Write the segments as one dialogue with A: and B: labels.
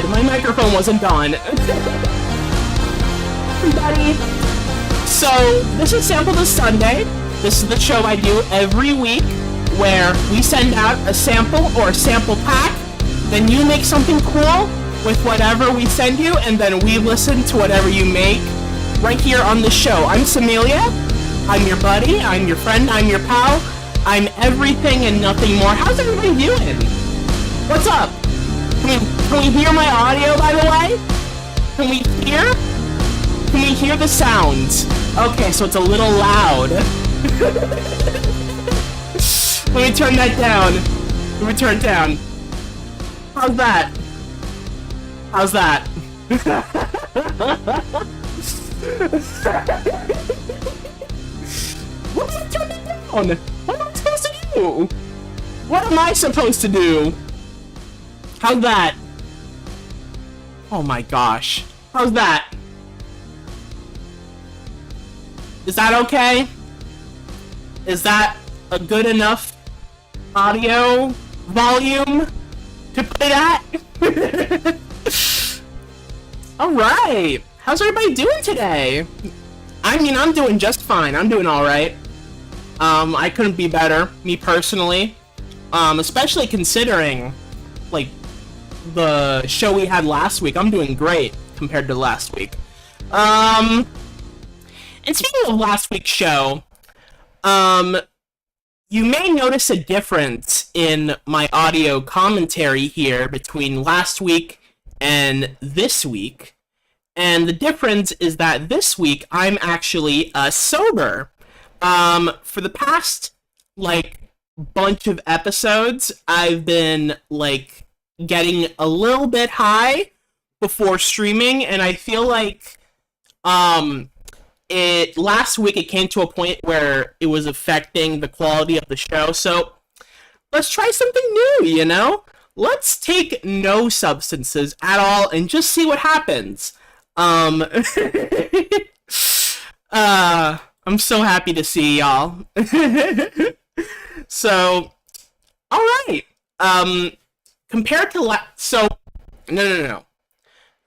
A: my microphone wasn't on. Everybody. So, this is Sample This Sunday. This is the show I do every week where we send out a sample or a sample pack. Then you make something cool with whatever we send you, and then we listen to whatever you make right here on the show. I'm Samelia. I'm your buddy. I'm your friend. I'm your pal. I'm everything and nothing more. How's everybody doing? What's up? Can we hear my audio, by the way? Can we hear? Can we hear the sounds? Okay, so it's a little loud. Let me turn that down. Let me turn it down. How's that? How's that? What did I turn it down? What am I supposed to do? What am I supposed to do? How's that? Oh my gosh. How's that? Is that okay? Is that a good enough audio volume to play that? Alright. How's everybody doing today? I mean, I'm doing just fine. I'm doing alright. I couldn't be better, me personally. Especially considering, like, the show we had last week. I'm doing great compared to last week. And speaking of last week's show, you may notice a difference in my audio commentary here between last week and this week. And the difference is that this week I'm actually sober. For the past, like, bunch of episodes, I've been, like, getting a little bit high before streaming, and I feel like, last week it came to a point where it was affecting the quality of the show, so let's try something new, you know? Let's take no substances at all and just see what happens. I'm so happy to see y'all. So, alright. Compared to no.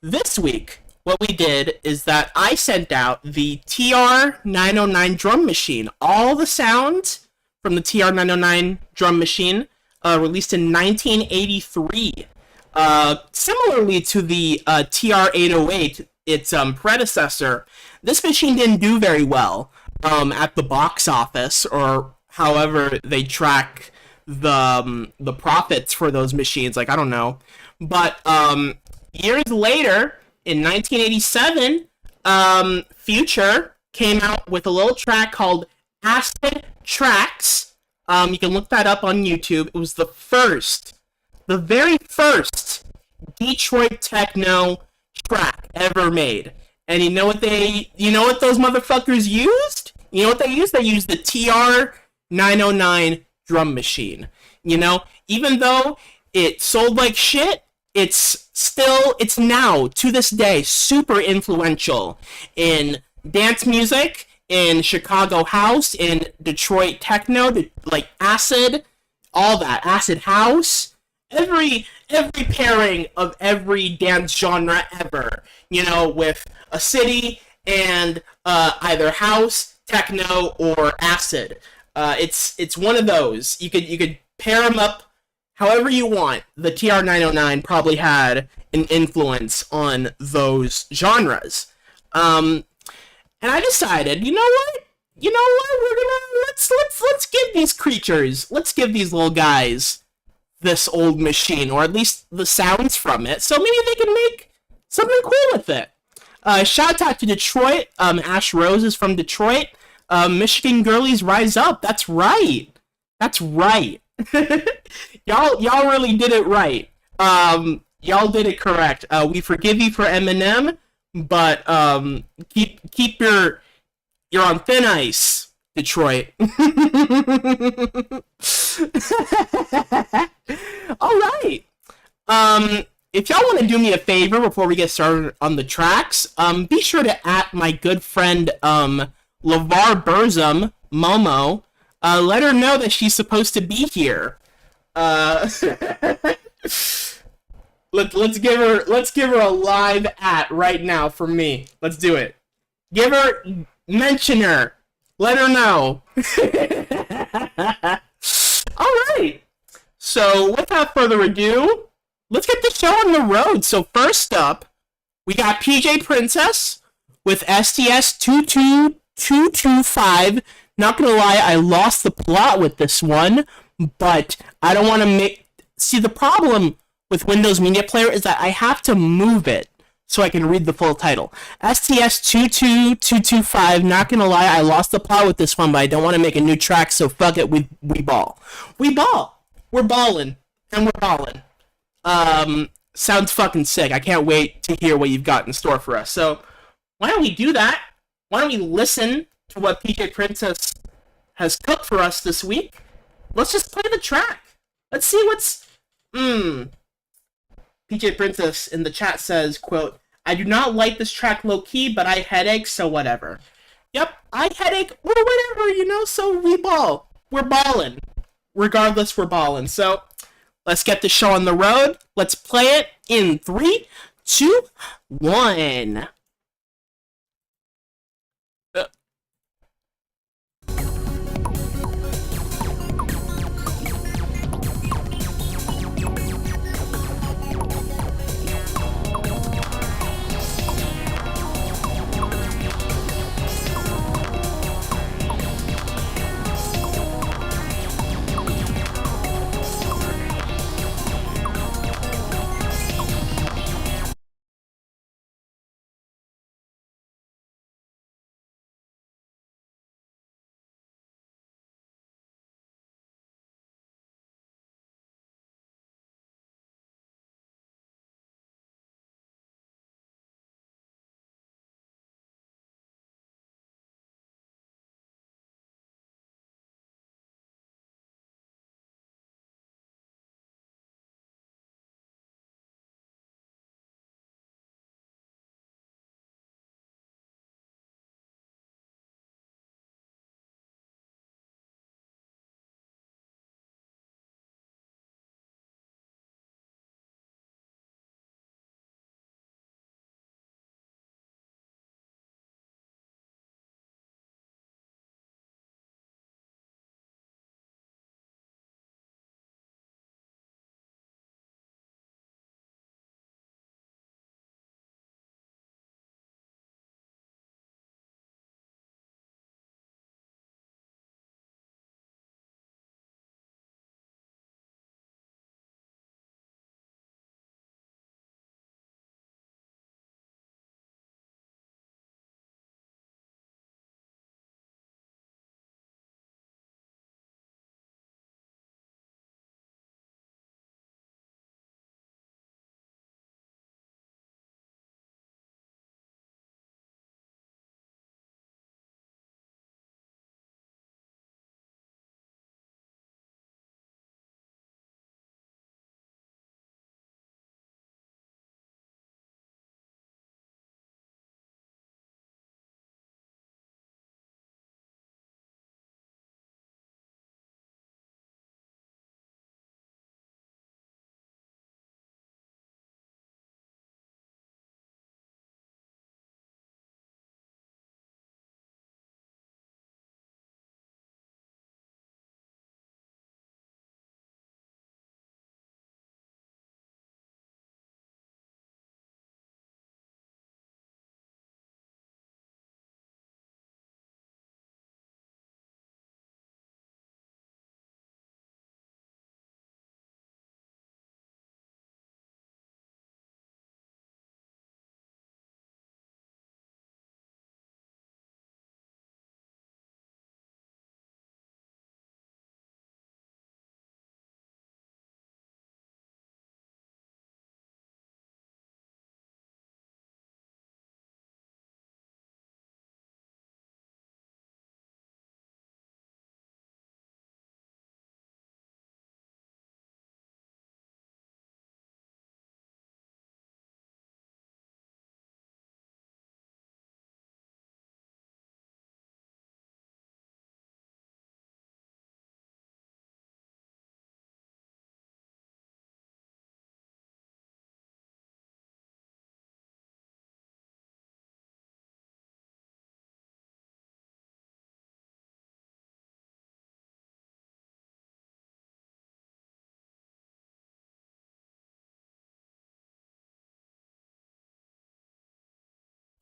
A: This week, what we did is that I sent out the TR-909 drum machine. All the sounds from the TR-909 drum machine, released in 1983. Similarly to the TR-808, its predecessor, this machine didn't do very well at the box office, or however they track the profits for those machines, like, I don't know. But years later, in 1987, Future came out with a little track called Acid Tracks. You can look that up on YouTube. It was the very first Detroit techno track ever made. And you know what those motherfuckers used? You know what they used? They used the TR-909 drum machine. You know, even though it sold like shit, it's now, to this day, super influential in dance music, in Chicago house, in Detroit techno, like acid, all that, acid house, every pairing of every dance genre ever, you know, with a city and either house, techno, or acid. It's one of those. You could pair them up however you want. The TR-909 probably had an influence on those genres. And I decided, you know what? We're gonna let's give these creatures, let's give these little guys this old machine, or at least the sounds from it, so maybe they can make something cool with it. Shout out to Detroit. Ash Rose is from Detroit. Michigan girlies rise up. That's right. Y'all really did it right. Y'all did it correct. We forgive you for Eminem, but keep you're on thin ice, Detroit. All right. If y'all want to do me a favor before we get started on the tracks, be sure to at my good friend LeVar Burzum, Momo. Let her know that she's supposed to be here. Let's give her a live at right now for me. Let's do it. Give her, mention her, let her know. All right. So without further ado, let's get the show on the road. So first up, we got PJ Princess with STS 22225. Not gonna lie, I lost the plot with this one, but I don't want to make. See, the problem with Windows Media Player is that I have to move it so I can read the full title. STS 22225. Not gonna lie, I lost the plot with this one, but I don't want to make a new track, so fuck it. We ball. We ball. We're balling, and we're balling. Sounds fucking sick. I can't wait to hear what you've got in store for us. So, why don't we do that? Why don't we listen to what PJ Princess has cooked for us this week? Let's just play the track. Let's see what's... PJ Princess in the chat says, quote, I do not like this track low-key, but I headache, so whatever. Yep, I headache, or whatever, you know, so we ball. We're balling. Regardless, we're balling. So, let's get the show on the road. Let's play it in 3, 2, 1.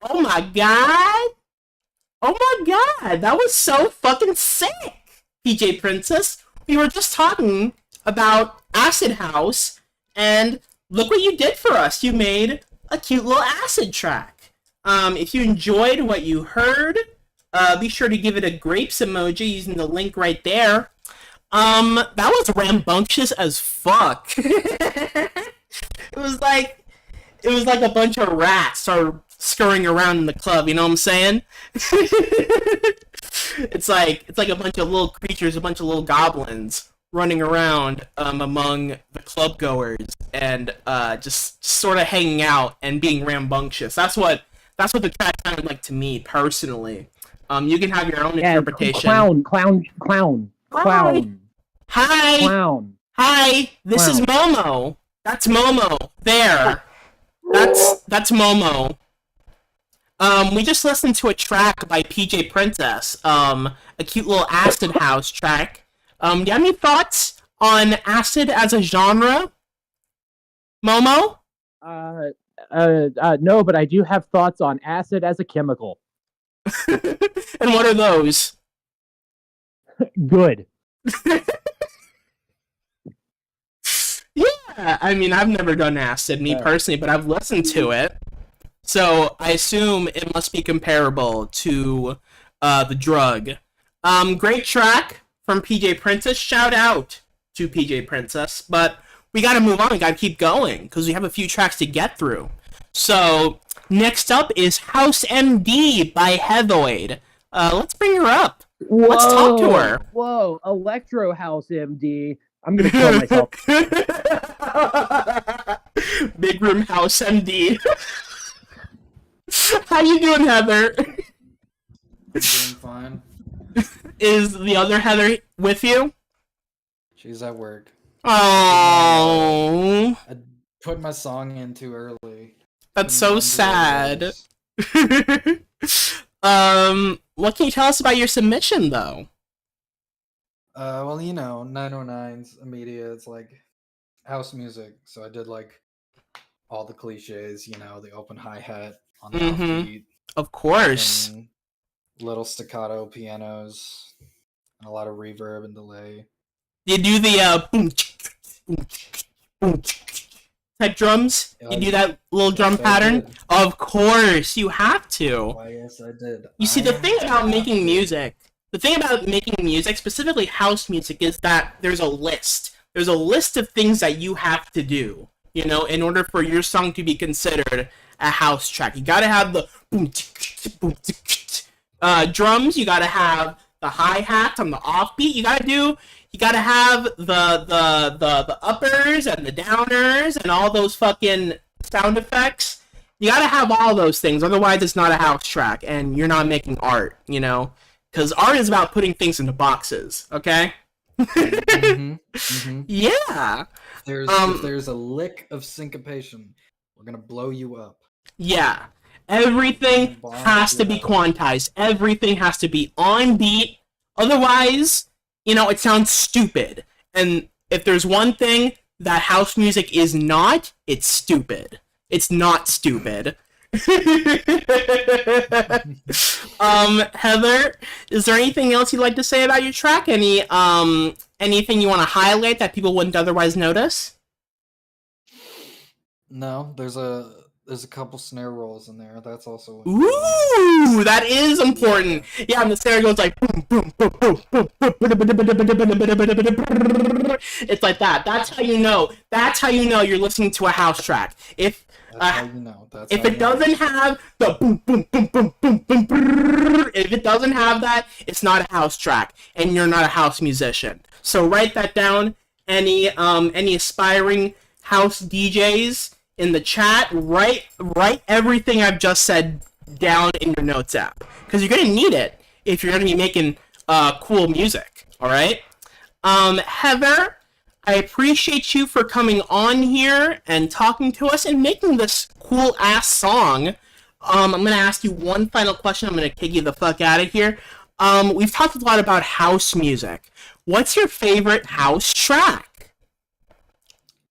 A: Oh my god! Oh my god! That was so fucking sick! PJ Princess, we were just talking about Acid House, and look what you did for us. You made a cute little acid track. If you enjoyed what you heard, be sure to give it a grapes emoji using the link right there. That was rambunctious as fuck. was like it was like a bunch of rats are scurrying around in the club. You know what I'm saying? It's like a bunch of little creatures, a bunch of little goblins running around among the club goers and just sort of hanging out and being rambunctious. That's what the track sounded like to me personally. You can have your own interpretation.
B: Clown.
A: Hi. This is Momo. That's Momo. There. That's Momo. We just listened to a track by PJ Princess. A cute little acid house track. Do you have any thoughts on acid as a genre, Momo?
B: No, but I do have thoughts on acid as a chemical.
A: And what are those?
B: Good.
A: Yeah, I mean, I've never done acid, me personally, but I've listened to it. So I assume it must be comparable to the drug. Great track from PJ Princess. Shout out to PJ Princess. But we gotta move on. We gotta keep going because we have a few tracks to get through. So next up is House MD by Heathoid. Let's bring her up. Let's talk to her.
B: Whoa, Electro House MD. I'm gonna kill myself.
A: Big Room House MD. How you doing, Heather?
C: Doing fine.
A: Is the other Heather with you?
C: She's at work.
A: Oh,
C: I put my song in too early.
A: that's so sad. What can you tell us about your submission, though?
C: Well, 909's media, it's like house music. So I did like all the cliches, the open hi-hat on the offbeat.
A: Of course.
C: And little staccato pianos and a lot of reverb and delay.
A: You do the boom, boom, boom type drums? You do that little drum pattern? Of course, you have to.
C: Why, yes, I did.
A: You see, the thing about making music, specifically house music, is that there's a list. There's a list of things that you have to do, in order for your song to be considered a house track. You gotta have the boom, boom, drums. You gotta have the hi-hat on the offbeat. You gotta have the uppers and the downers and all those fucking sound effects. You gotta have all those things, otherwise it's not a house track and you're not making art, Because art is about putting things into boxes, okay? Yeah.
C: If there's a lick of syncopation, we're gonna blow you up.
A: Yeah. Everything has to be quantized. Everything has to be on beat. Otherwise, it sounds stupid. And if there's one thing that house music is not, it's stupid. It's not stupid. Heather, is there anything else you'd like to say about your track? Anything you want to highlight that people wouldn't otherwise notice?
C: No, there's a couple snare rolls in there. That's also
A: Ooh, that is important. Yeah, and the snare goes like boom, boom, boom, boom, boom, boom. It's like that. That's how you know. That's how you know you're listening to a house track. If it doesn't have the boom, boom, boom, boom, boom, boom, if it doesn't have that, it's not a house track, and you're not a house musician. So write that down. Any aspiring house DJs in the chat, write everything I've just said down in your notes app, because you're gonna need it if you're gonna be making cool music. All right, Heather, I appreciate you for coming on here and talking to us and making this cool ass song. I'm gonna ask you one final question. I'm gonna kick you the fuck out of here. We've talked a lot about house music. What's your favorite house track?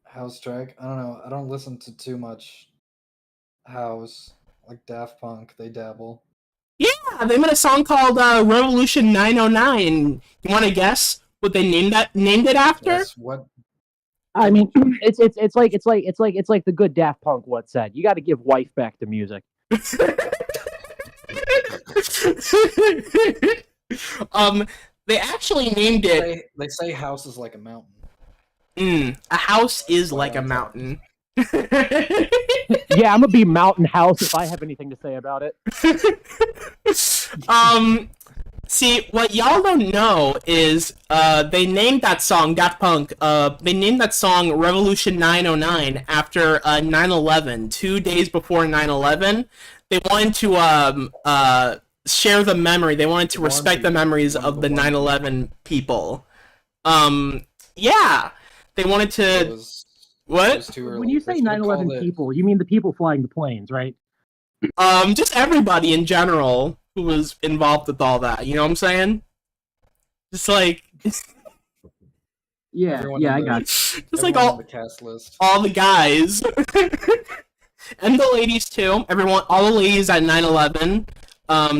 C: House track? I don't know. I don't listen to too much house like Daft Punk. They dabble.
A: Yeah, they made a song called Revolution 909. You want to guess what they named it after?
C: Guess what?
B: I mean, it's like the good Daft Punk once said. You got to give wife back to music.
A: um, they actually named it.
C: They say house is like a mountain.
A: A house is
C: Why
A: like a
C: on top?
A: mountain.
B: Yeah, I'm gonna be Mountain House if I have anything to say about it.
A: See, what y'all don't know is they named that song Daft Punk. They named that song Revolution 909 after 9/11. 2 days before 9/11, they wanted to share the memory. They wanted to respect the memories of the 9/11 people. Yeah, they wanted
C: It
A: to.
C: was, it
A: What?
C: was too early.
B: When you
C: They
B: say
C: should've
B: 9/11
C: called it-
B: people, you mean the people flying the planes, right?
A: Just everybody in general who was involved with all that. You know what I'm saying? Just like,
B: Yeah,
C: Everyone
B: yeah,
C: in
B: I
C: the-
B: got it.
A: just like
C: everyone on the cast list.
A: all the guys and the ladies too. Everyone, all the ladies at 9/11.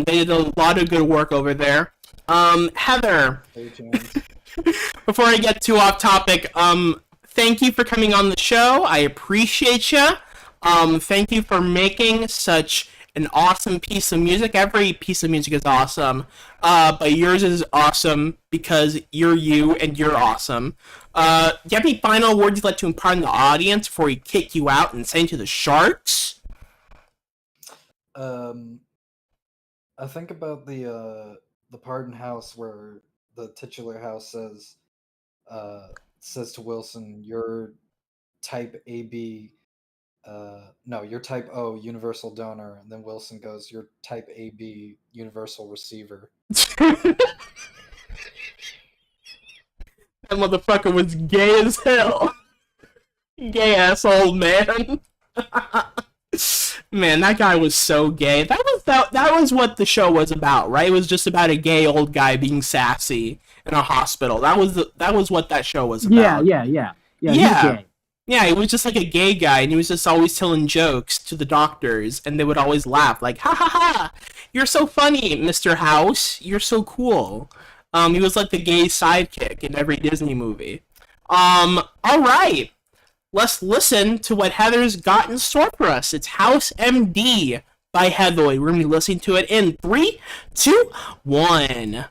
A: They did a lot of good work over there. Heather,
C: Stay tuned.
A: before I get too off topic, thank you for coming on the show. I appreciate you. Thank you for making such an awesome piece of music. Every piece of music is awesome, but yours is awesome because you're you and you're awesome. Do you have any final words you'd like to impart on the audience before we kick you out and send you to the sharks?
C: I think about the Pardon House where the titular house says to Wilson, "You're type AB." No, you're type O, universal donor, and then Wilson goes, "You're type AB, universal receiver."
A: That motherfucker was gay as hell. Gay ass old man. Man, that guy was so gay. That was what the show was about, right? It was just about a gay old guy being sassy in a hospital. That was what that show was about.
B: Yeah.
A: Yeah.
B: He's gay.
A: Yeah, he was just like a gay guy, and he was just always telling jokes to the doctors, and they would always laugh, like, ha ha ha, you're so funny, Mr. House, you're so cool. He was like the gay sidekick in every Disney movie. Alright, let's listen to what Heather's got in store for us. It's House MD by Heather. We're going to be listening to it in 3, 2, 1.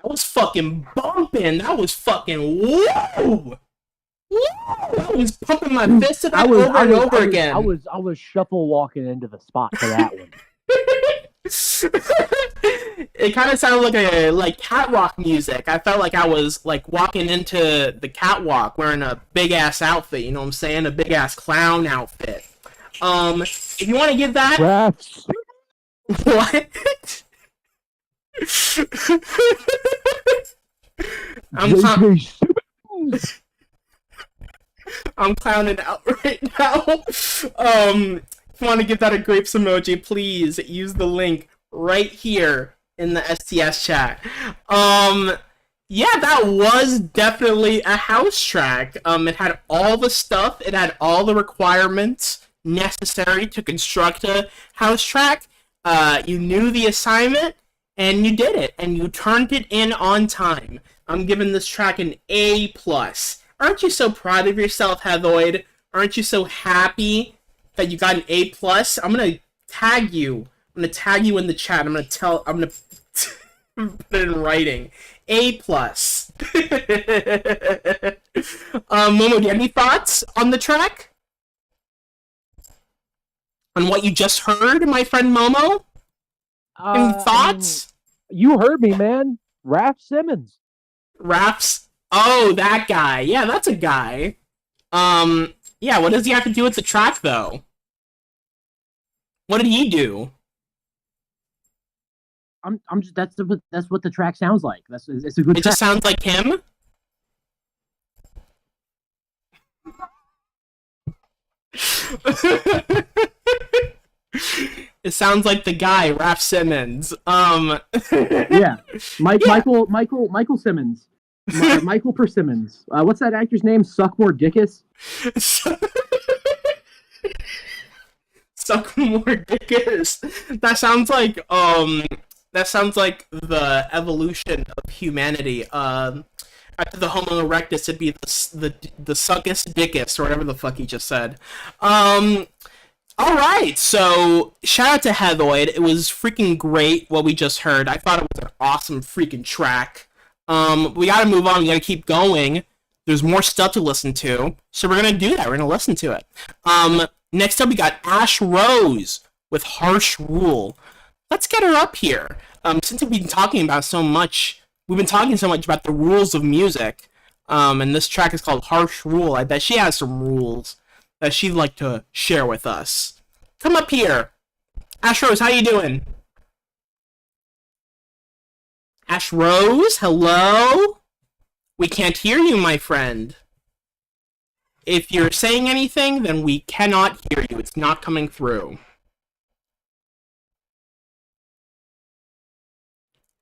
A: That was fucking bumping. That was fucking whoa. Woo! I was pumping my fist to that over and over again.
B: I was shuffle walking into the spot for that one.
A: It kind of sounded like catwalk music. I felt like I was like walking into the catwalk wearing a big ass outfit. You know what I'm saying? A big ass clown outfit. If you want to give that
B: Raps.
A: what?
B: JJ Simmons.
A: I'm clowning out right now. If you want to give that a grapes emoji, please use the link right here in the STS chat. Yeah, that was definitely a house track. It had all the stuff, it had all the requirements necessary to construct a house track. You knew the assignment, and you did it, and you turned it in on time. I'm giving this track an A+. Aren't you so proud of yourself, Heathoid? Aren't you so happy that you got an A+? I'm gonna tag you. I'm gonna tag you in the chat. I'm gonna put it in writing. A+. Momo, do you have any thoughts on the track? On what you just heard, my friend Momo? Any thoughts?
B: You heard me, man. Raph Simmons.
A: Raps. Oh, that guy. Yeah, that's a guy. Yeah, what does he have to do with the track, though? What did he do?
B: I'm just that's what the track sounds like. It's a good
A: It
B: track.
A: just sounds like him? It sounds like the guy, Raph Simmons.
B: Yeah. Michael Simmons. Michael Persimmons. What's that actor's name? Suckmore Dickus?
A: Suckmore Dickus. That sounds like the evolution of humanity. After the Homo erectus, it'd be the Suckus Dickus, or whatever the fuck he just said. Alright, so shout out to Heathoid. It was freaking great what we just heard. I thought it was an awesome freaking track. We gotta move on, we gotta keep going. There's more stuff to listen to, so we're gonna do that, we're gonna listen to it. Next up we got Ash Rose with Harsh Rule. Let's get her up here. Since we've been talking about so much, we've been talking so much about the rules of music, and this track is called Harsh Rule. I bet she has some rules that she'd like to share with us. Come up here. Ash Rose, how you doing? Ash Rose, hello? We can't hear you, my friend. If you're saying anything, then we cannot hear you. It's not coming through.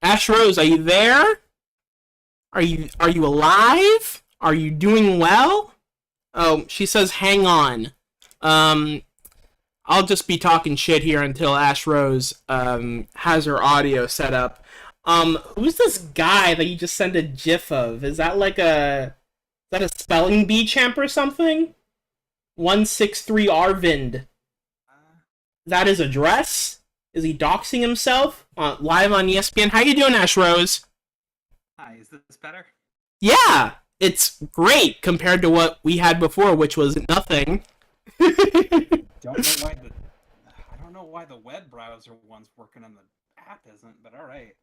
A: Ash Rose, are you there? Are you alive? Are you doing well? Oh, she says hang on. I'll just be talking shit here until Ash Rose has her audio set up. Who's this guy that you just sent a gif of? Is that a spelling bee champ or something? 163 Arvind. Is that his address? Is he doxing himself? Live on ESPN. How you doing, Ash Rose?
D: Hi, is this better?
A: Yeah, it's great compared to what we had before, which was nothing.
D: I don't know why the web browser one's working and the app isn't, but all right.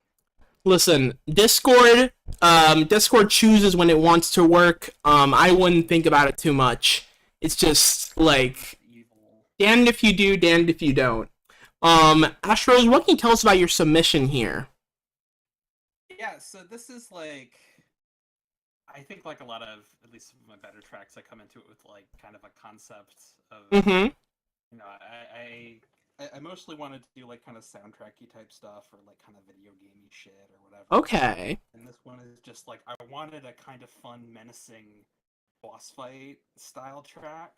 A: Listen, Discord chooses when it wants to work. I wouldn't think about it too much. It's just like
D: Evil.
A: damned if you do, damned if you don't. Ash Rose, what can you tell us about your submission here?
D: Yeah, so this is I think like a lot of, at least some of my better tracks, I come into it with like kind of a concept of,
A: Mm-hmm.
D: you know, I mostly wanted to do like kind of soundtracky type stuff or like kind of video gamey shit or whatever.
A: Okay.
D: And this one is just like, I wanted a kind of fun, menacing boss fight style track.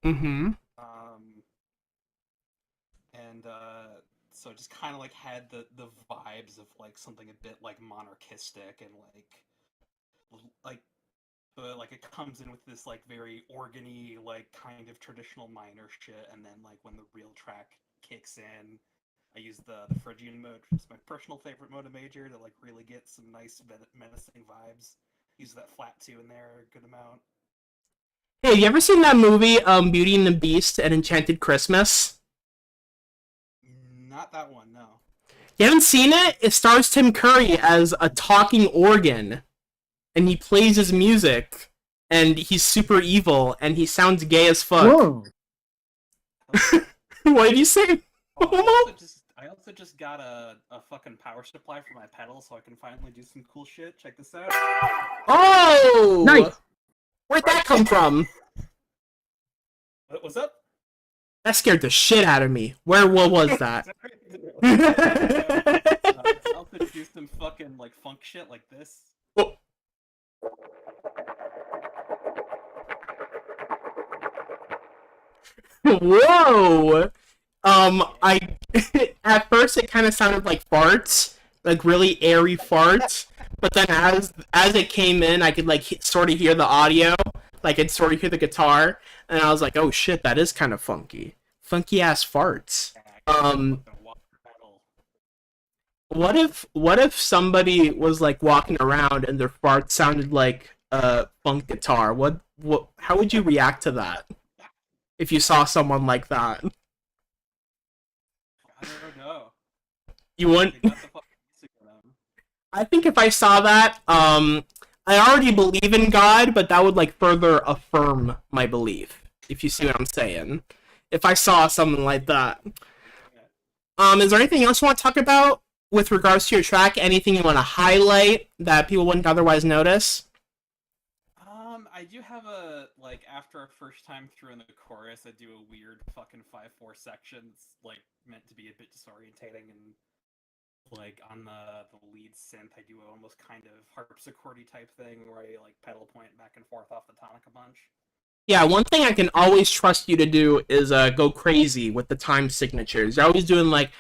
A: Mm-hmm.
D: So it just kind of like had the vibes of like something a bit like monarchistic and but like it comes in with this like very organy like kind of traditional minor shit, and then like when the real track kicks in, I use the Phrygian mode, which is my personal favorite mode of Major, to like really get some nice menacing vibes. Use that flat 2 in there a good amount.
A: Hey, you ever seen that movie, Beauty and the Beast and Enchanted Christmas?
D: Not that one, no.
A: You haven't seen it? It stars Tim Curry as a talking organ, and he plays his music, and he's super evil, and he sounds gay as fuck.
B: Whoa.
A: What did you say?
D: I also just got a fucking power supply for my pedal, so I can finally do some cool shit. Check this out.
A: Oh!
B: Nice.
A: Where'd that come from?
D: What's up?
A: That scared the shit out of me. What was that?
D: I can also do some fucking like funk shit like this.
A: Oh. Whoa! I at first it kind of sounded like farts, like really airy farts. But then as it came in, I could like sort of hear the audio, like I'd sort of hear the guitar, and I was like, oh shit, that is kind of funky, funky ass farts. What if somebody was like walking around and their farts sounded like a funk guitar? What how would you react to that if you saw someone like that?
D: I don't know.
A: You wouldn't.
D: They got the fucking music in them.
A: I think if I saw that, I already believe in God, but that would like further affirm my belief. If you see what I'm saying. If I saw something like that. Is there anything else you want to talk about with regards to your track? Anything you want to highlight that people wouldn't otherwise notice?
D: I do have a, like, after our first time through in the chorus, I do a weird fucking 5/4 section. It's, like, meant to be a bit disorientating, and, like, on the lead synth, I do a almost kind of harpsichordy type thing where I, like, pedal point back and forth off the tonic a bunch.
A: Yeah, one thing I can always trust you to do is go crazy with the time signatures. You're always doing, like,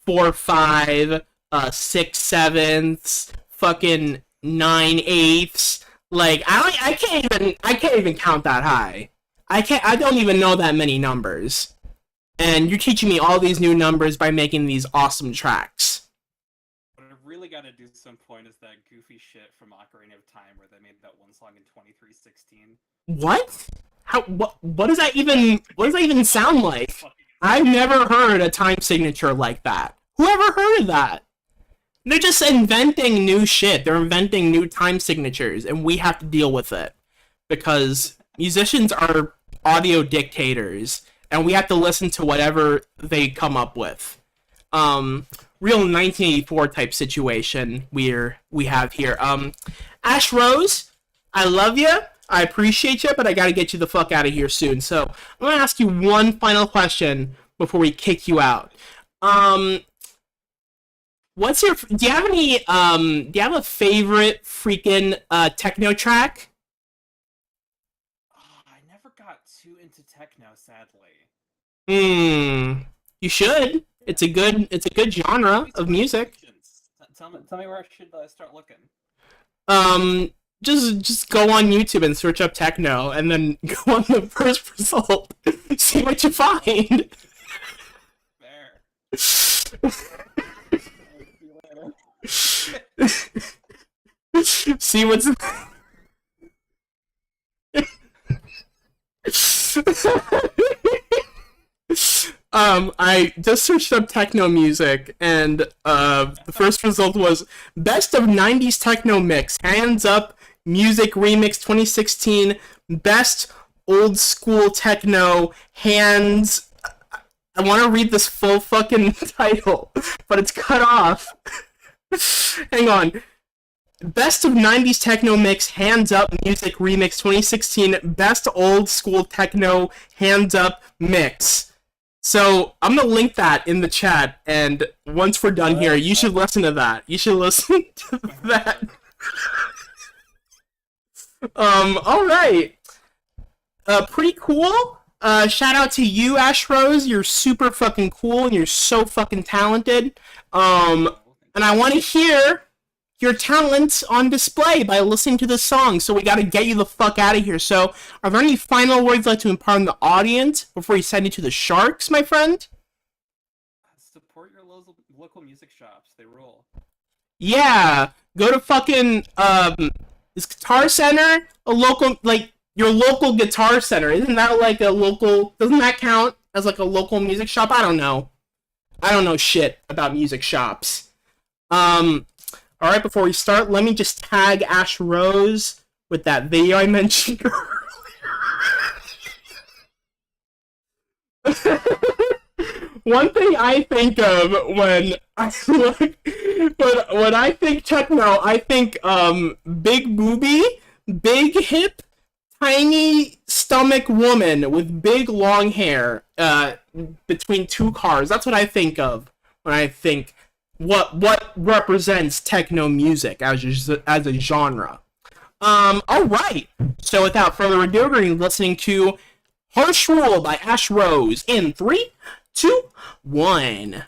A: 4/5, 6/7, fucking 9/8. Like I can't even count that high. I don't even know that many numbers. And you're teaching me all these new numbers by making these awesome tracks.
D: What I really got to do at some point is that goofy shit from Ocarina of Time where they made that one song in 2316.
A: What? What does that even sound like? I've never heard a time signature like that. Whoever heard of that? They're just inventing new shit. They're inventing new time signatures, and we have to deal with it. Because musicians are audio dictators, and we have to listen to whatever they come up with. Real 1984 type situation we have here. Ash Rose, I love you. I appreciate you, but I gotta get you the fuck out of here soon. So, I'm gonna ask you one final question before we kick you out. Do you have a favorite freaking techno track?
D: Oh, I never got too into techno, sadly.
A: You should. It's a good genre of music.
D: Tell me where I should start looking.
A: Just go on YouTube and search up techno, and then go on the first result. See what you find.
D: Fair.
A: See what's I just searched up techno music, and the first result was best of 90s techno mix, hands up, music remix 2016, best old school techno, hands. I want to read this full fucking title, but it's cut off. Hang on. Best of 90s techno mix, hands up, music remix 2016, best old school techno, hands up mix. So I'm gonna link that in the chat, and once we're done here, you should listen to that. You should listen to that. All right. Pretty cool. Shout out to you, Ash Rose. You're super fucking cool, and you're so fucking talented. And I want to hear your talents on display by listening to this song, so we gotta get you the fuck out of here. So, are there any final words you'd like to impart on the audience before you send it to the Sharks, my friend?
D: Support your local music shops. They rule.
A: Yeah, go to fucking is Guitar Center a local, like your local Guitar Center? Isn't that like a local? Doesn't that count as like a local music shop? I don't know. I don't know shit about music shops. All right, before we start, let me just tag Ash Rose with that video I mentioned earlier. One thing I think of when I look, when I think techno, I think big booby, big hip, tiny stomach woman with big long hair between two cars. That's what I think of when I think what represents techno music as a genre. All right. So without further ado, we're going to be listening to Harsh Rule by Ash Rose in 3, 2, 1.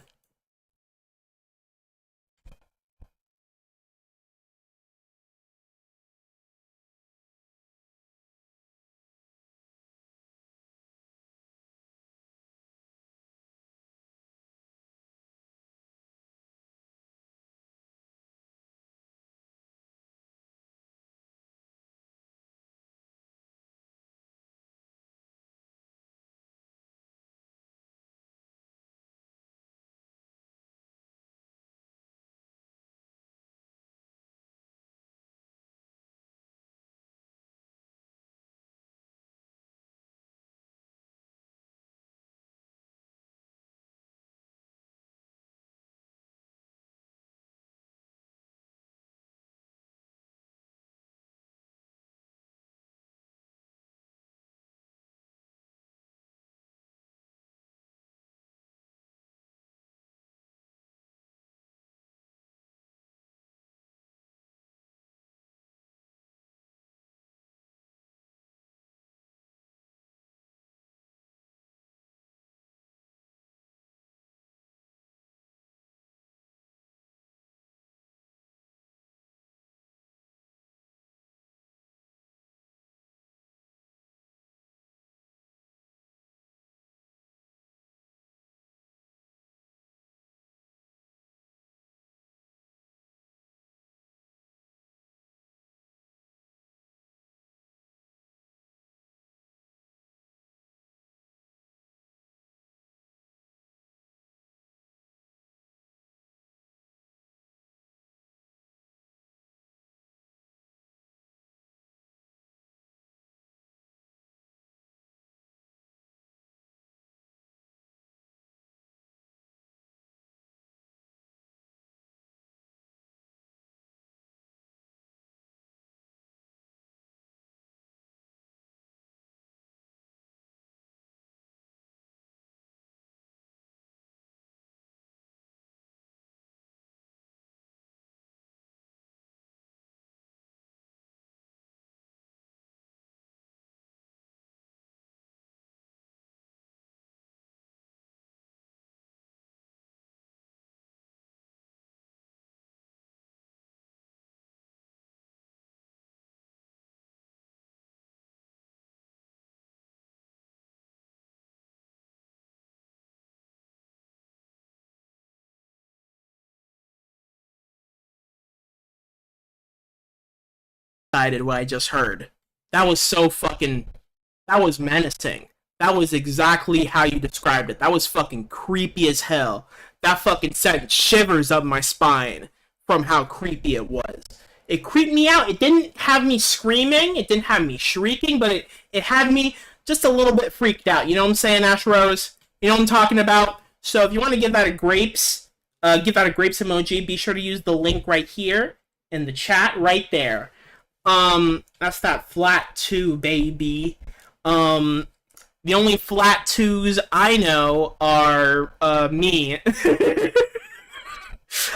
A: Decided what I just heard. That was so fucking. That was menacing. That was exactly how you described it. That was fucking creepy as hell. That fucking sent shivers up my spine from how creepy it was. It creeped me out. It didn't have me screaming. It didn't have me shrieking, but it had me just a little bit freaked out. You know what I'm saying, Ash Rose? You know what I'm talking about? So if you want to give that a grapes emoji, be sure to use the link right here in the chat right there. That's that flat 2, baby. The only flat 2s I know are, me.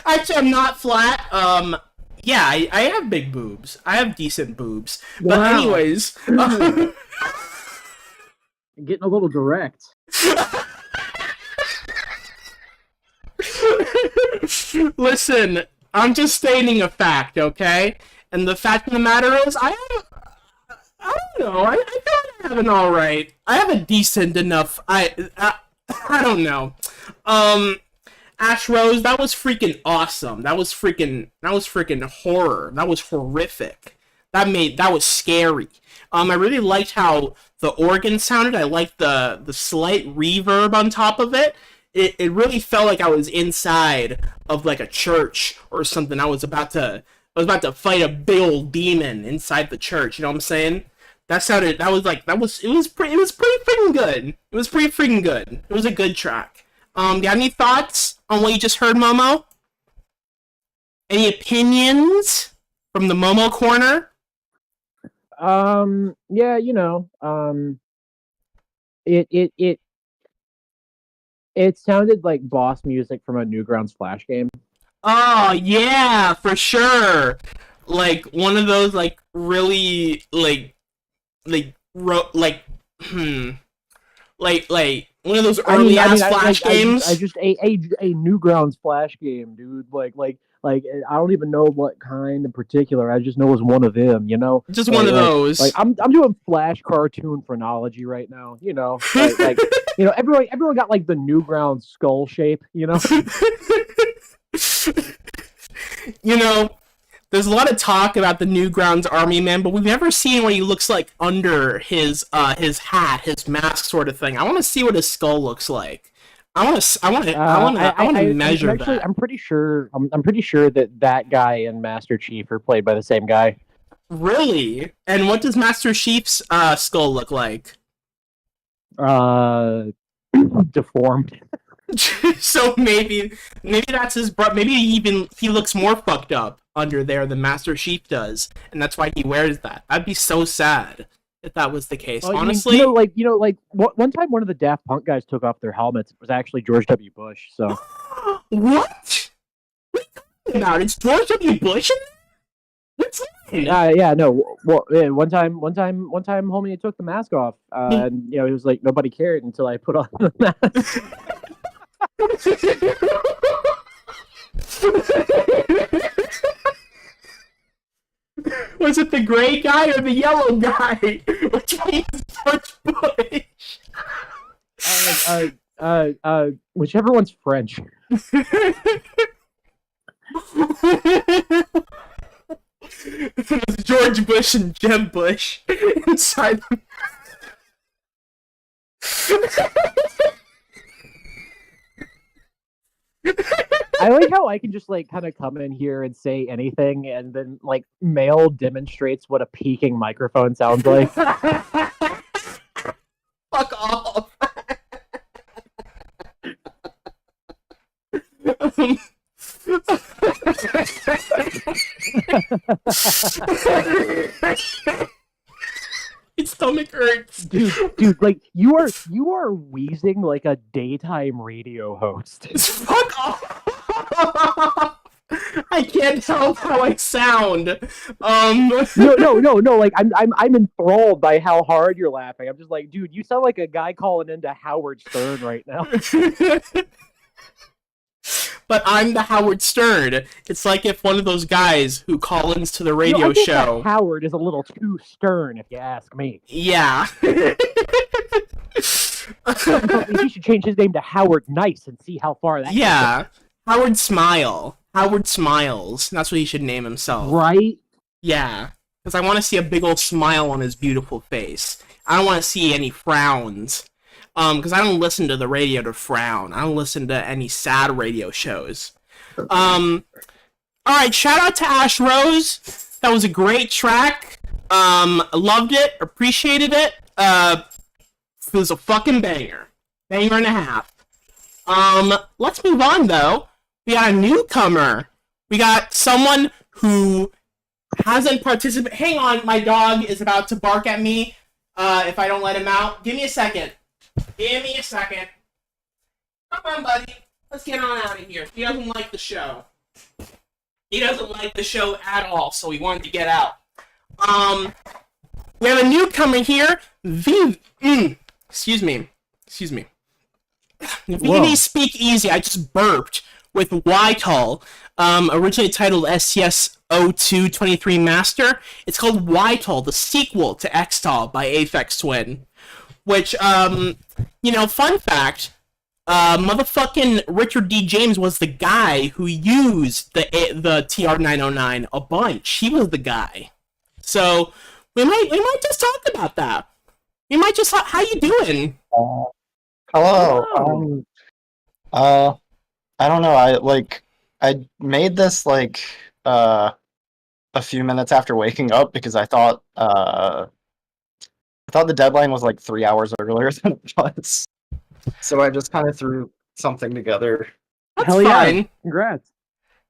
A: Actually, I'm not flat. Yeah, I have big boobs. I have decent boobs. But
B: Wow.
A: anyways.
B: Getting a little direct.
A: Listen, I'm just stating a fact, okay? And the fact of the matter is, I don't know. I feel like I have an alright. I have a decent enough. I don't know. Ash Rose, that was freaking awesome. That was freaking horror. That was horrific. That was scary. I really liked how the organ sounded. I liked the slight reverb on top of it. It really felt like I was inside of like a church or something. I was about to fight a big old demon inside the church. You know what I'm saying? It was pretty freaking good. It was pretty freaking good. It was a good track. Do you have any thoughts on what you just heard, Momo? Any opinions from the Momo corner?
B: Yeah, it sounded like boss music from a Newgrounds Flash game.
A: Oh yeah, for sure. Like one of those like really like one of those early ass Flash games.
B: I just a Newgrounds Flash game, dude. Like I don't even know what kind in particular. I just know it's one of them.
A: Just one of those.
B: Like I'm doing Flash cartoon phrenology right now. Everyone got like the Newgrounds skull shape.
A: There's a lot of talk about the Newgrounds Army Man, but we've never seen what he looks like under his hat, his mask sort of thing. I want to see what his skull looks like. I want to measure that.
B: I'm pretty sure that guy and Master Chief are played by the same guy.
A: Really? And what does Master Chief's skull look like?
B: Deformed.
A: So maybe that's his maybe he looks more fucked up under there than Master Chief does, and that's why he wears that. I'd be so sad if that was the case. Honestly,
B: one time one of the Daft Punk guys took off their helmets. It was actually George W. Bush. So
A: what? What are you talking about? It's George W. Bush. What's that?
B: Yeah, no. Well, one time, homie took the mask off, and it was like nobody cared until I put on the mask.
A: Was it the gray guy or the yellow guy? Which one is George Bush?
B: Whichever one's French.
A: It was George Bush and Jeb Bush inside the...
B: I like how I can just like kind of come in here and say anything, and then like Mail demonstrates what a peaking microphone sounds like.
A: Fuck off. My stomach hurts,
B: dude. Like you are wheezing like a daytime radio host.
A: Fuck off! I can't help how I sound.
B: No. Like I'm enthralled by how hard you're laughing. I'm just like, dude, you sound like a guy calling into Howard Stern right now.
A: But I'm the Howard Stern. It's like if one of those guys who call into the radio
B: I think
A: show.
B: That Howard is a little too stern, if you ask me.
A: Yeah.
B: He should change his name to Howard Nice and see how far that.
A: Yeah, Howard Smile. Howard Smiles. That's what he should name himself.
B: Right?
A: Yeah, because I want to see a big old smile on his beautiful face. I don't want to see any frowns. Because I don't listen to the radio to frown. I don't listen to any sad radio shows. Alright, shout out to Ash Rose. That was a great track. Loved it, appreciated it. It was a fucking banger. Banger and a half. Let's move on though. We got a newcomer. We got someone who hasn't participated. Hang on, my dog is about to bark at me. If I don't let him out. Give me a second. Give me a second. Come on, buddy. Let's get on out of here. He doesn't like the show. He doesn't like the show at all, so he wanted to get out. We have a newcomer here. Excuse me. VV Speakeasy. I just burped with Ytol. Originally titled STS 0223 Master. It's called Ytol, the sequel to Xtol by Aphex Twin. Which, fun fact, Motherfucking Richard D. James was the guy who used the TR-909 a bunch. He was the guy. So we might just talk about that. We might just how you doing?
E: Hello.
B: Hello.
E: I don't know. I made this like a few minutes after waking up because I thought the deadline was like 3 hours earlier than it was. So I just kind of threw something together.
A: That's
B: Hell yeah.
A: fine.
B: Congrats.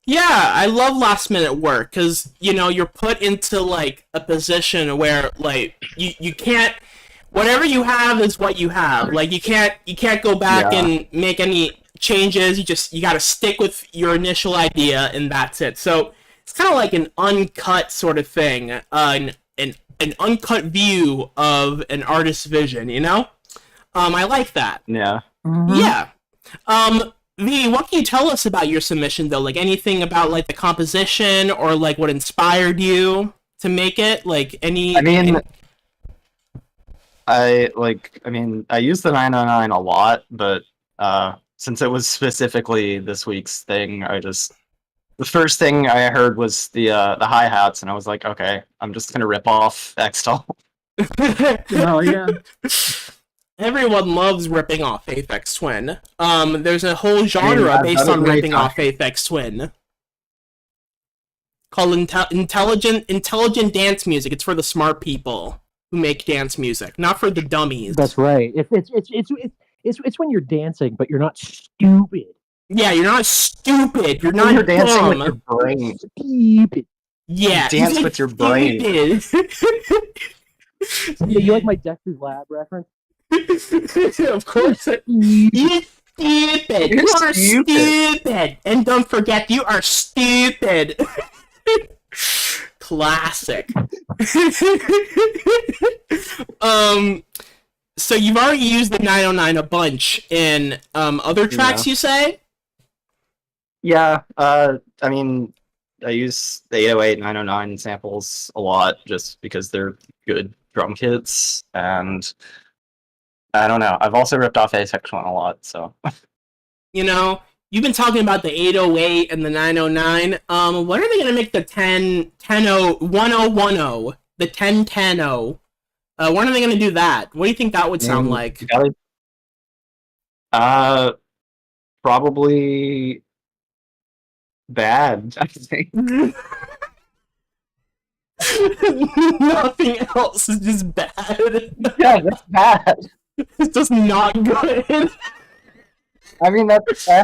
A: Yeah, I love last minute work because you're put into like a position where like you can't, whatever you have is what you have. Like you can't go back
E: Yeah.
A: and make any changes. You got to stick with your initial idea and that's it. So it's kind of like an uncut sort of thing, an uncut view of an artist's vision. I like that.
E: Yeah.
A: Yeah. V, what can you tell us about your submission though? Like anything about like the composition or like what inspired you to make it? Like any
E: I mean, I use the 909 a lot, but since it was specifically this week's thing, the first thing I heard was the hi-hats, and I was like, okay, I'm just gonna rip off Xtal.
B: Hell yeah.
A: Everyone loves ripping off Aphex Twin. There's a whole genre
E: I've
A: based
E: had a
A: on
E: great
A: ripping
E: time.
A: off Aphex Twin called intelligent dance music. It's for the smart people who make dance music, not for the dummies.
B: That's right. It's when you're dancing, but you're not stupid.
A: Yeah, you're not stupid. You're
E: When
A: not
E: you're dancing
A: dumb.
E: with your brain.
B: Stupid.
A: Yeah,
E: Dance
A: he's
E: with your brain.
A: stupid.
B: Yeah, you like my Dexter's Lab reference?
A: Of course. You're stupid. You are stupid. And don't forget, you are stupid. Classic. So you've already used the 909 a bunch in other tracks, you say?
E: Yeah, I mean, I use the 808 909 samples a lot just because they're good drum kits, and I don't know. I've also ripped off Aphex Twin a lot, so.
A: You've been talking about the 808 and the 909. When are they gonna make the 1010 1010 the 1010? When are they gonna do that? What do you think that would sound like?
E: You gotta- probably bad, I think.
A: Nothing else is just bad.
E: Yeah, that's bad.
A: It's just not good.
E: I mean, I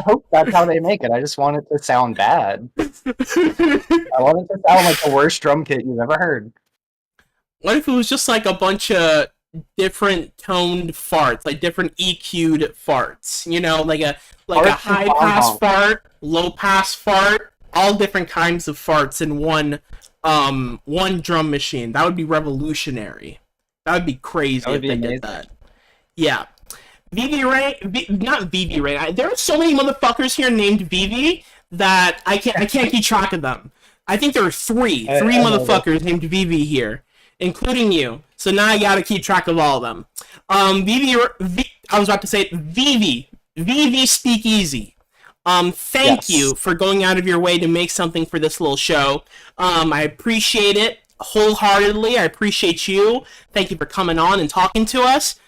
E: hope that's how they make it. I just want it to sound bad. I want it to sound like the worst drum kit you've ever heard.
A: What if it was just like a bunch of different toned farts, like different EQ'd farts? Like a
E: Farts and
A: high pass
E: bonbons.
A: fart, low pass fart, all different kinds of farts in one drum machine. That would be revolutionary. That would be crazy
E: That would
A: if
E: be
A: they
E: amazing.
A: did that. Yeah. Vivi Ray, not Vivi Ray. There are so many motherfuckers here named Vivi that I can't keep track of them. I think there are three
E: I know
A: motherfuckers named Vivi here, including you. So now I gotta keep track of all of them. I was about to say Vivi Speakeasy. Thank
E: Yes.
A: you for going out of your way to make something for this little show. I appreciate it wholeheartedly. I appreciate you. Thank you for coming on and talking to us.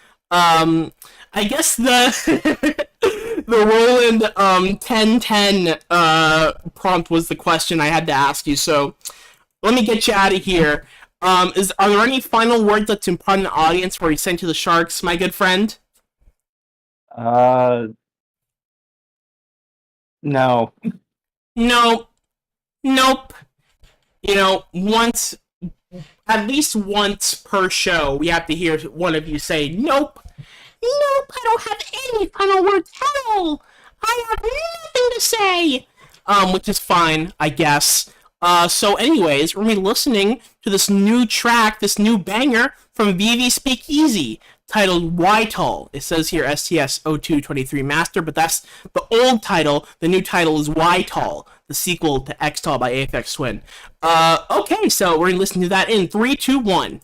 A: I guess the Roland 1010 prompt was the question I had to ask you. So let me get you out of here. Are there any final words that to impart on the audience before you send to the Sharks, my good friend?
E: No.
A: Nope. At least once per show, we have to hear one of you say, nope, I don't have any final words at all. I have nothing to say. Which is fine, I guess. So anyways, we're going to be listening to this new track, this new banger from VV Speakeasy, titled Ytol. It says here STS-0223 Master, but that's the old title. The new title is Ytol, the sequel to Xtol by Aphex Twin. Okay, so we're going to listen to that in 3, 2, 1.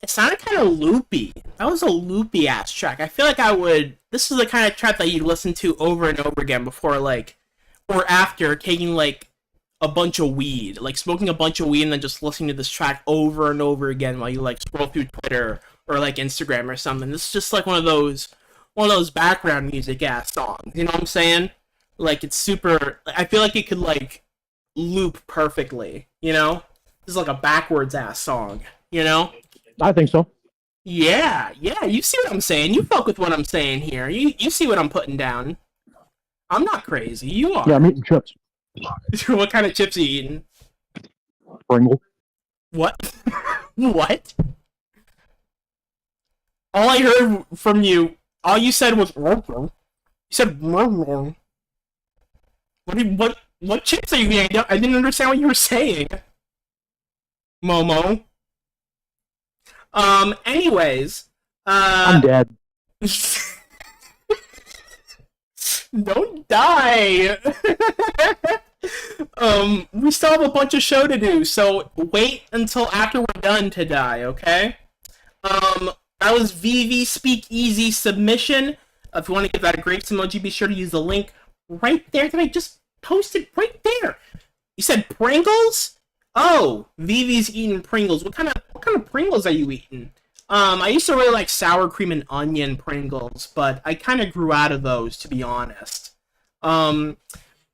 A: It sounded kind of loopy. That was a loopy ass track. I feel like I would. This is the kind of track that you listen to over and over again before, like, or after taking like a bunch of weed, like smoking a bunch of weed and then just listening to this track over and over again while you like scroll through Twitter or like Instagram or something. This is just like one of those background music ass songs. You know what I'm saying? Like it's super. I feel like it could like loop perfectly. You know, this is like a backwards ass song. You know?
B: I think so.
A: Yeah, you see what I'm saying. You fuck with what I'm saying here. You see what I'm putting down. I'm not crazy. You are.
B: Yeah, I'm eating chips.
A: What kind of chips are you eating?
B: Pringle.
A: What? What? All I heard from you, all you said was you said what? What chips are you eating? I didn't understand what you were saying. Momo. Anyways,
B: I'm dead.
A: Don't die. We still have a bunch of show to do, so wait until after we're done to die, okay? That was VV Speakeasy submission. If you want to give that a grapes emoji, be sure to use the link right there that I just posted right there. You said Pringles? Oh, VV's eating Pringles. What kind of Pringles are you eating? I used to really like sour cream and onion Pringles, but I kind of grew out of those, to be honest. I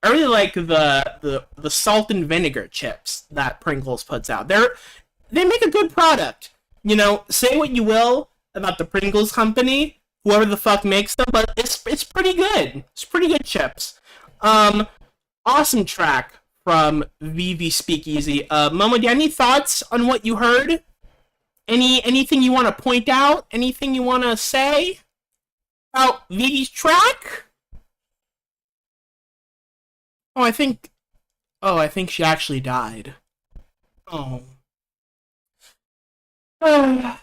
A: really like the salt and vinegar chips that Pringles puts out. They make a good product. You know, say what you will about the Pringles company, whoever the fuck makes them, but it's pretty good. It's pretty good chips. Awesome track from VV Speakeasy. Momo, do you have any thoughts on what you heard? Anything you want to point out? Anything you want to say about VV's track? Oh, I think she actually died. Oh. Well,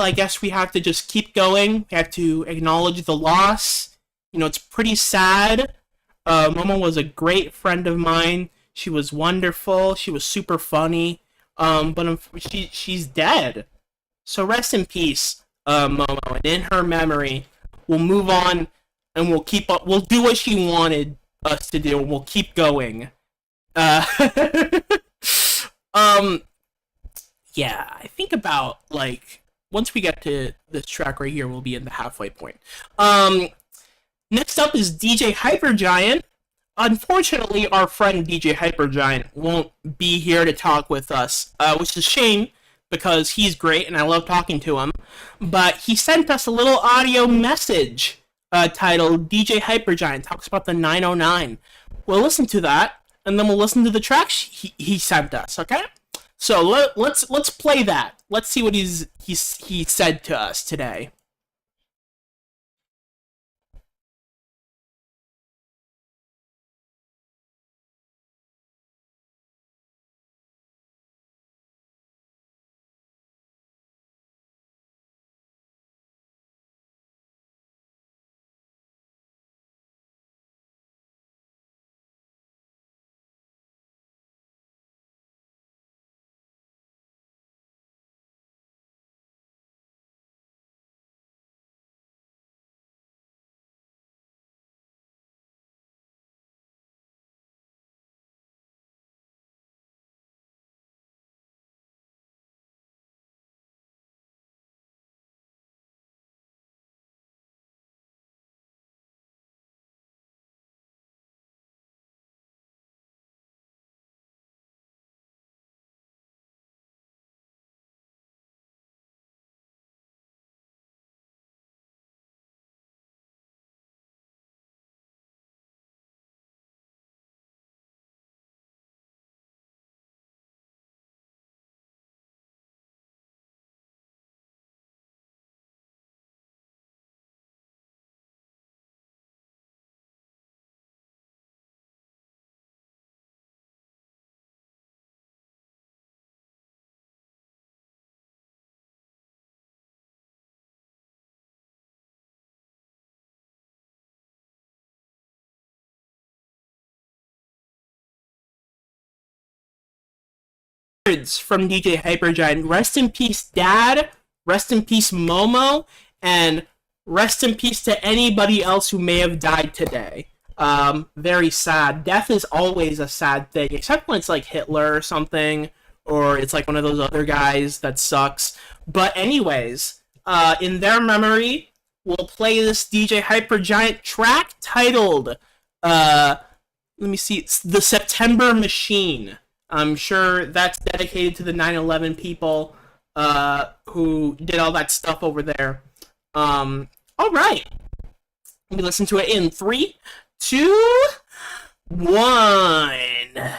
A: I guess we have to just keep going. We have to acknowledge the loss. You know, it's pretty sad. Momo was a great friend of mine. She was wonderful. She was super funny. But she's dead. So rest in peace, Momo. And in her memory, we'll move on and we'll keep up. We'll do what she wanted us to do, and we'll keep going. Yeah, I think about like once we get to this track right here, we'll be in the halfway point. Next up is DJ Hypergiant. Unfortunately, our friend DJ Hypergiant won't be here to talk with us, which is a shame because he's great and I love talking to him. But he sent us a little audio message titled DJ Hypergiant Talks About the 909. We'll listen to that, and then we'll listen to the tracks he sent us, okay? So let's play that. Let's see what he said to us today. words from DJ Hypergiant. Rest in peace, Dad. Rest in peace, Momo. And rest in peace to anybody else who may have died today. Very sad. Death is always a sad thing, except when it's like Hitler or something, or it's like one of those other guys that sucks. But anyways, in their memory, we'll play this DJ Hypergiant track titled, let me see, it's The September Machine. I'm sure that's dedicated to the 9/11 people who did all that stuff over there. All right. Let me listen to it in 3, 2, 1.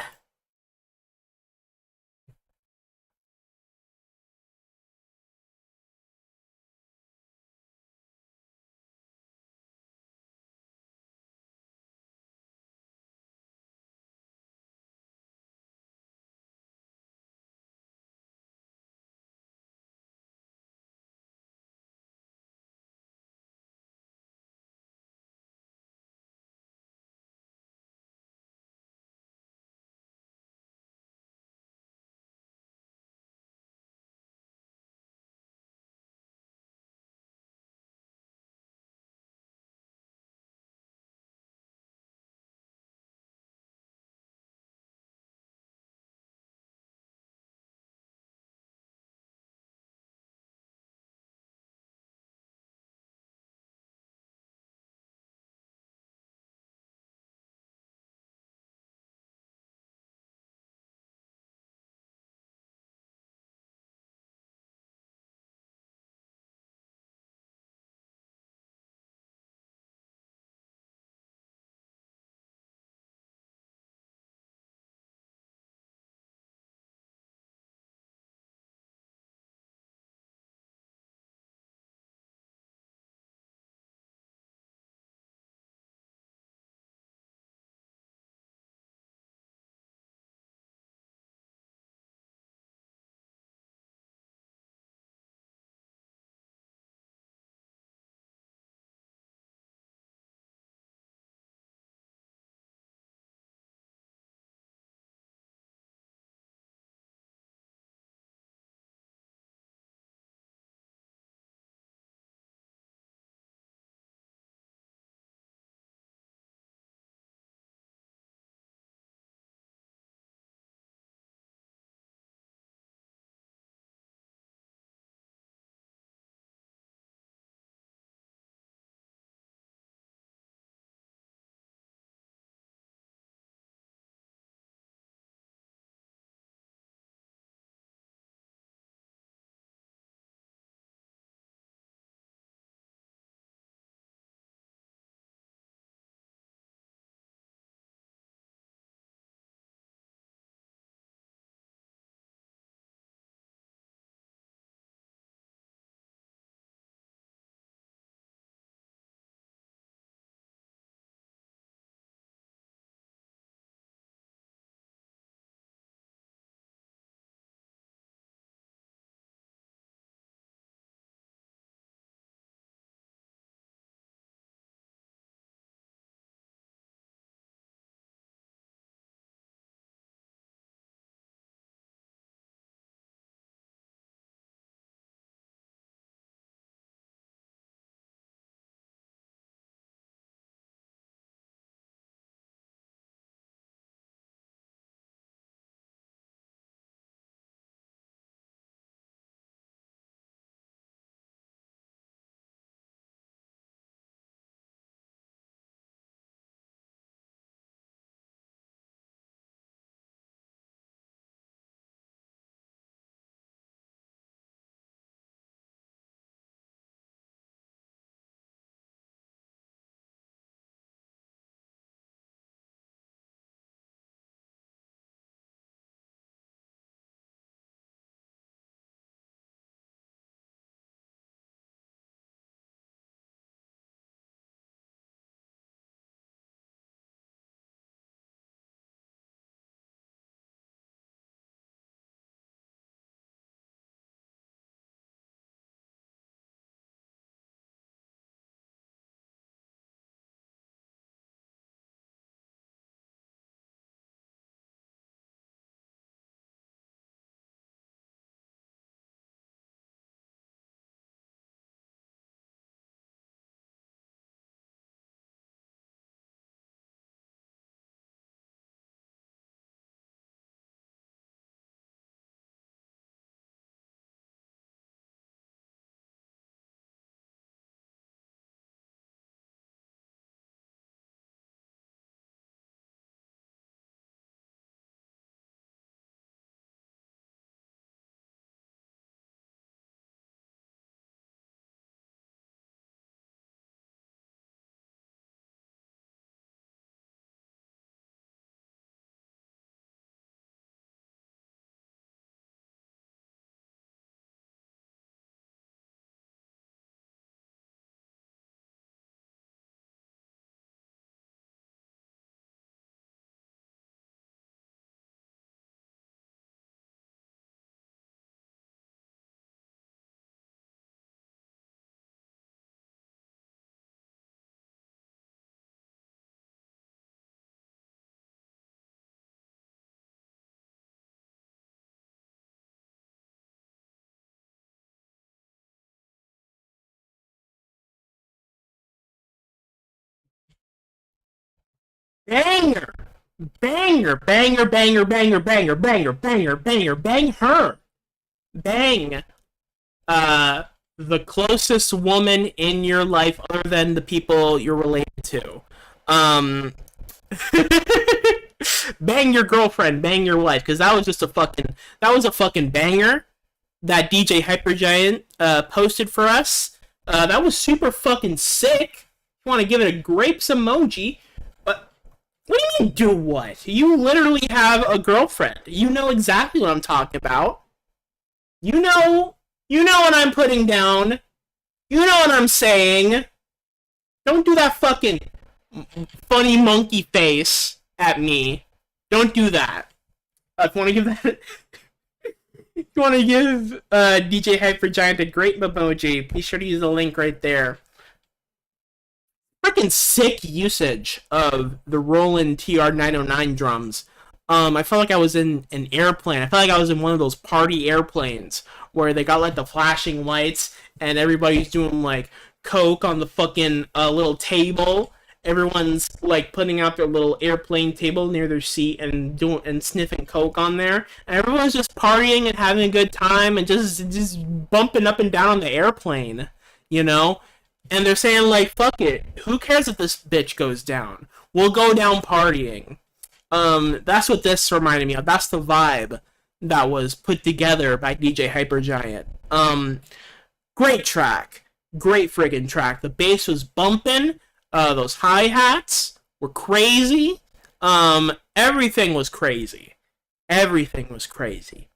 A: banger, banger, banger, banger, banger, banger, banger, banger, banger, bang her, bang, the closest woman in your life other than the people you're related to. Bang your girlfriend, bang your wife, because that was a fucking banger that DJ Hypergiant posted for us. That was super fucking sick. If you want to give it a grapes emoji, but what do you mean do what? You literally have a girlfriend. You know exactly what I'm talking about. You know what I'm putting down. You know what I'm saying. Don't do that fucking funny monkey face at me. Don't do that. If you want to give that, if you want to give DJ Hypergiant a great emoji, be sure to use the link right there. Freaking sick usage of the Roland TR-909 drums. I felt like I was in an airplane. I felt like I was in one of those party airplanes where they got like the flashing lights and everybody's doing like coke on the fucking little table. Everyone's like putting out their little airplane table near their seat and sniffing coke on there. And everyone's just partying and having a good time and just bumping up and down on the airplane, you know? And they're saying like, fuck it. Who cares if this bitch goes down? We'll go down partying. That's what this reminded me of. That's the vibe that was put together by DJ Hypergiant. Great track. Great friggin' track. The bass was bumping. Those hi-hats were crazy. Everything was crazy. Everything was crazy.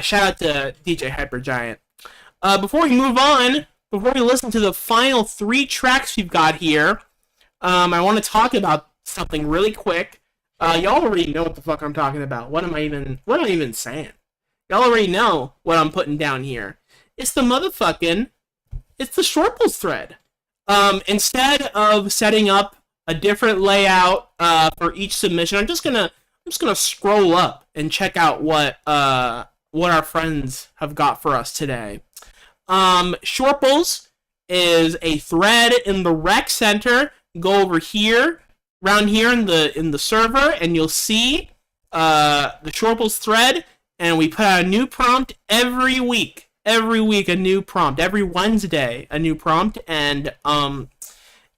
A: Shout out to DJ Hypergiant. Before we move on, before we listen to the final 3 tracks we've got here, I want to talk about something really quick. Y'all already know what the fuck I'm talking about. What am I even saying? Y'all already know what I'm putting down here. It's the Shortbles thread. Instead of setting up a different layout for each submission, I'm just gonna scroll up and check out what our friends have got for us today. Shortbles is a thread in the rec center. Go over here, around here in the server, and you'll see the Shortbles thread. And we put out a new prompt every week. Every week a new prompt. Every Wednesday a new prompt. And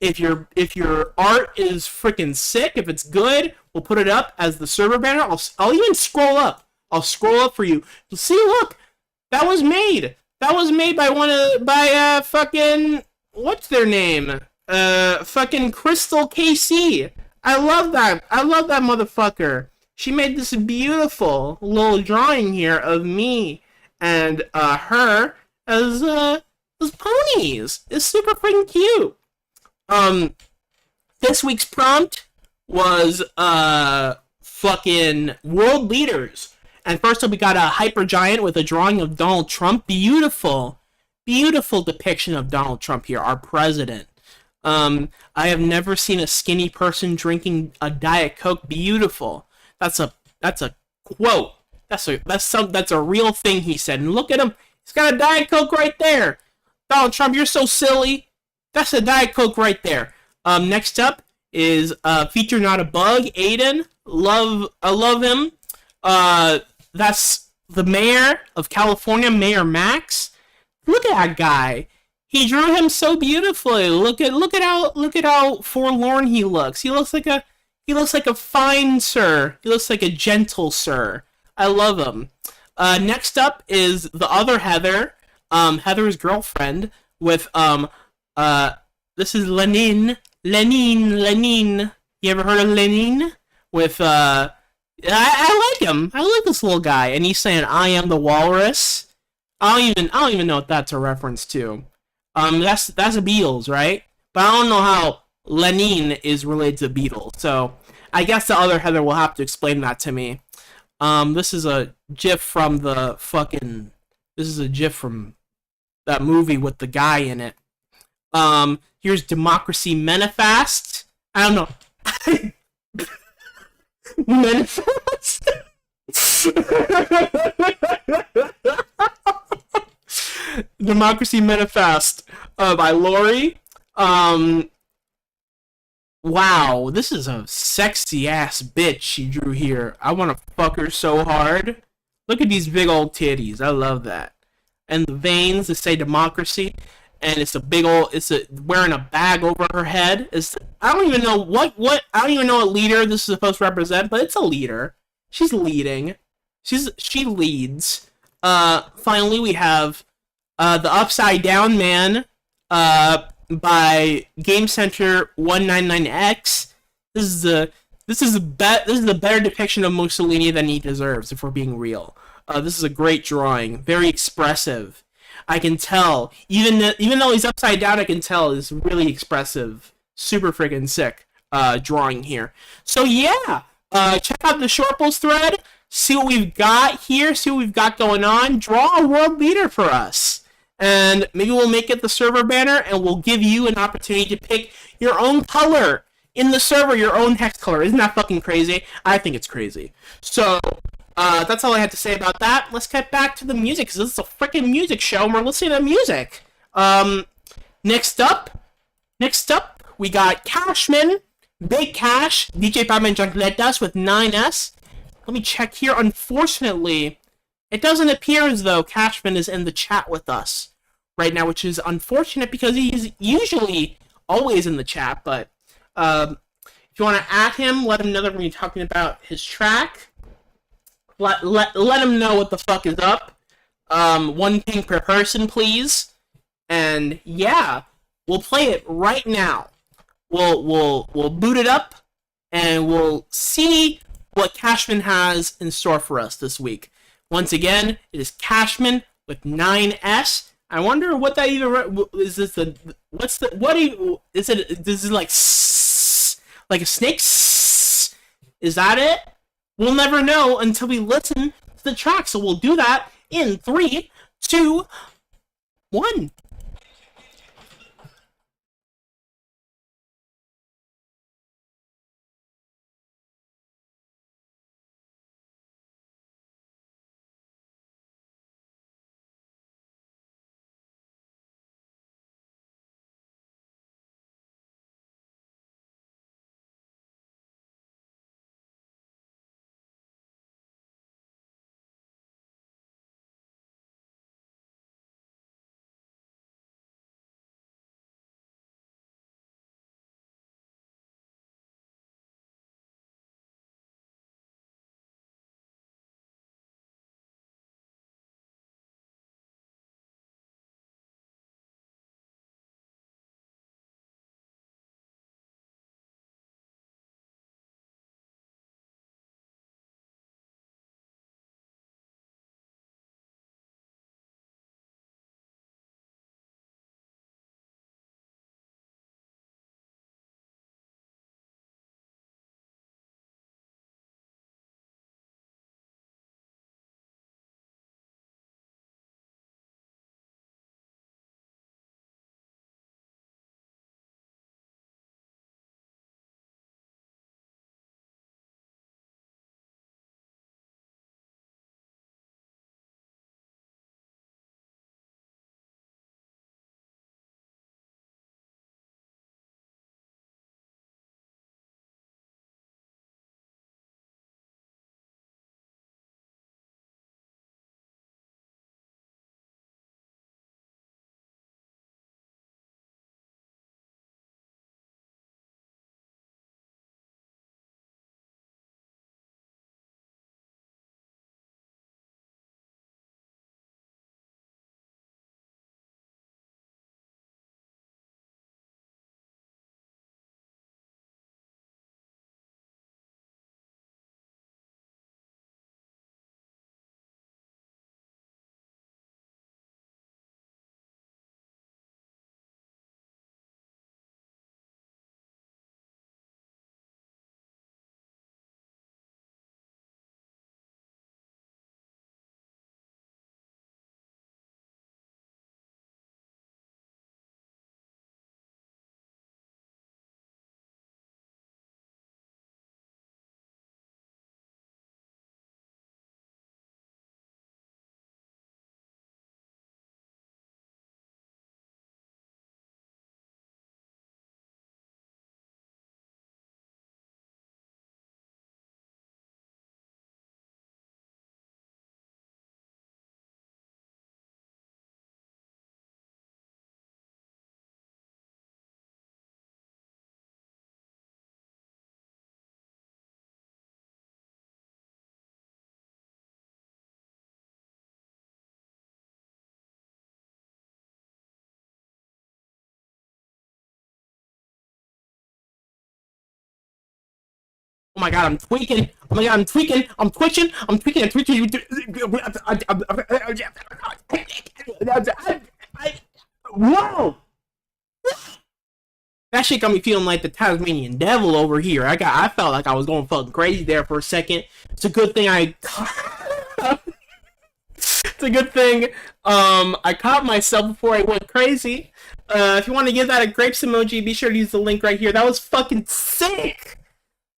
A: if your art is freaking sick, if it's good, we'll put it up as the server banner. I'll even scroll up. I'll scroll up for you. See, look, that was made. That was made by fucking, what's their name? Fucking Crystal KC. I love that. I love that motherfucker. She made this beautiful little drawing here of me and her as ponies. It's super freaking cute. This week's prompt was fucking world leaders. And first up, we got a Hypergiant with a drawing of Donald Trump. Beautiful, beautiful depiction of Donald Trump here, our president. I have never seen a skinny person drinking a Diet Coke. Beautiful. That's a quote. That's a real thing he said. And look at him. He's got a Diet Coke right there. Donald Trump, you're so silly. That's a Diet Coke right there. Next up is Feature Not a Bug, Aiden. I love him. That's the mayor of California, Mayor Max. Look at that guy. He drew him so beautifully. Look at how forlorn he looks. He looks like a fine sir. He looks like a gentle sir. I love him. Next up is the other Heather, Heather's girlfriend with this is Lenin. You ever heard of Lenin? With I like him. I like this little guy, and he's saying, "I am the walrus." I don't even know what that's a reference to. That's a Beatles, right? But I don't know how Lenin is related to Beatles. So I guess the other Heather will have to explain that to me. This is a GIF from This is a GIF from that movie with the guy in it. Here's Democracy Manifest. I don't know. Manifest? Democracy Manifest by Lori. Wow, this is a sexy ass bitch she drew here. I want to fuck her so hard. Look at these big old titties. I love that. And the veins that say democracy. And it's a big old. It's a wearing a bag over her head. It's I don't even know what I don't even know what leader this is supposed to represent, but it's a leader. She's leading. She leads. Finally we have the Upside Down Man. By Game Center 199X. This is a better depiction of Mussolini than he deserves, if we're being real. This is a great drawing, very expressive. I can tell, even though he's upside down, I can tell it's really expressive. Super friggin' sick drawing here. So yeah, check out the Shortbles thread. See what we've got here. See what we've got going on. Draw a world leader for us. And maybe we'll make it the server banner, and we'll give you an opportunity to pick your own color in the server, your own hex color. Isn't that fucking crazy? I think it's crazy. So, that's all I had to say about that. Let's get back to the music, because this is a freaking music show, and we're listening to music. Next up, we got Cashman, Big Cash, DJ Batman Junkleta's with 9S. Let me check here. Unfortunately, it doesn't appear as though Cashman is in the chat with us right now, which is unfortunate because he's usually always in the chat. But if you want to add him, let him know that we're talking about his track. Let him know what the fuck is up. 1 ping per person, please. And yeah, we'll play it right now. We'll boot it up, and we'll see what Cashman has in store for us this week. Once again, it is Cashman with 9S. I wonder what that even is. This the what's the what even, is it? This is like like a snake. Is that it? We'll never know until we listen to the track. So we'll do that in 3, 2, 1. Oh my god, I'm tweaking. Oh my god, I'm tweaking. I'm twitching. I'm tweaking. I'm tweaking. Whoa! That shit got me feeling like the Tasmanian devil over here. I felt like I was going fucking crazy there for a second. It's a good thing it's a good thing I caught myself before I went crazy. If you want to give that a grapes emoji, be sure to use the link right here. That was fucking sick.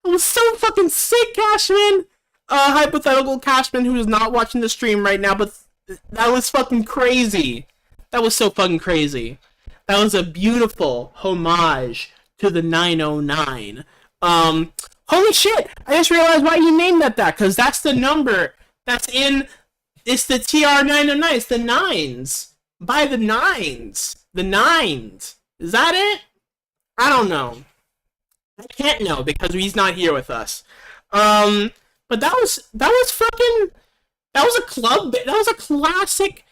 A: It was so fucking sick, Cashman. Hypothetical Cashman who is not watching the stream right now, but that was fucking crazy. That was so fucking crazy. That was a beautiful homage to the 909. Holy shit! I just realized why you named that, because that's the number that's in. It's the TR909. It's the nines. By the nines. The nines. Is that it? I don't know. I can't know because he's not here with us. But that was fucking. That was a club. That was a classic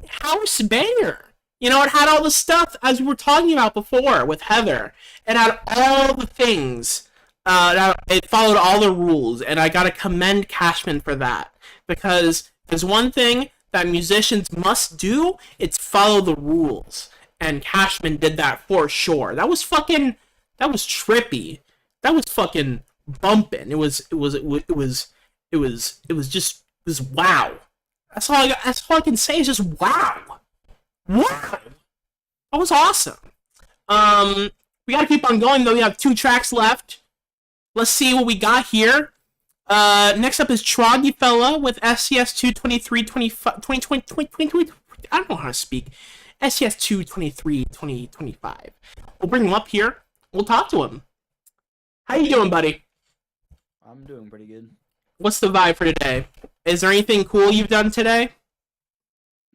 A: house banger. You know, it had all the stuff as we were talking about before with Heather. It had all the things. It followed all the rules, and I gotta commend Cashman for that, because there's one thing that musicians must do, it's follow the rules, and Cashman did that for sure. That was fucking, that was trippy. That was fucking bumping. It was wow. That's all I can say is just wow. Wow. That was awesome. We gotta keep on going though. We have 2 tracks left. Let's see what we got here. Next up is Troggy Fella with SCS 223 2020. I don't know how to speak. SCS 223 2025. We'll bring him up here. We'll talk to him. How you doing, buddy?
F: I'm doing pretty good.
A: What's the vibe for today? Is there anything cool you've done today?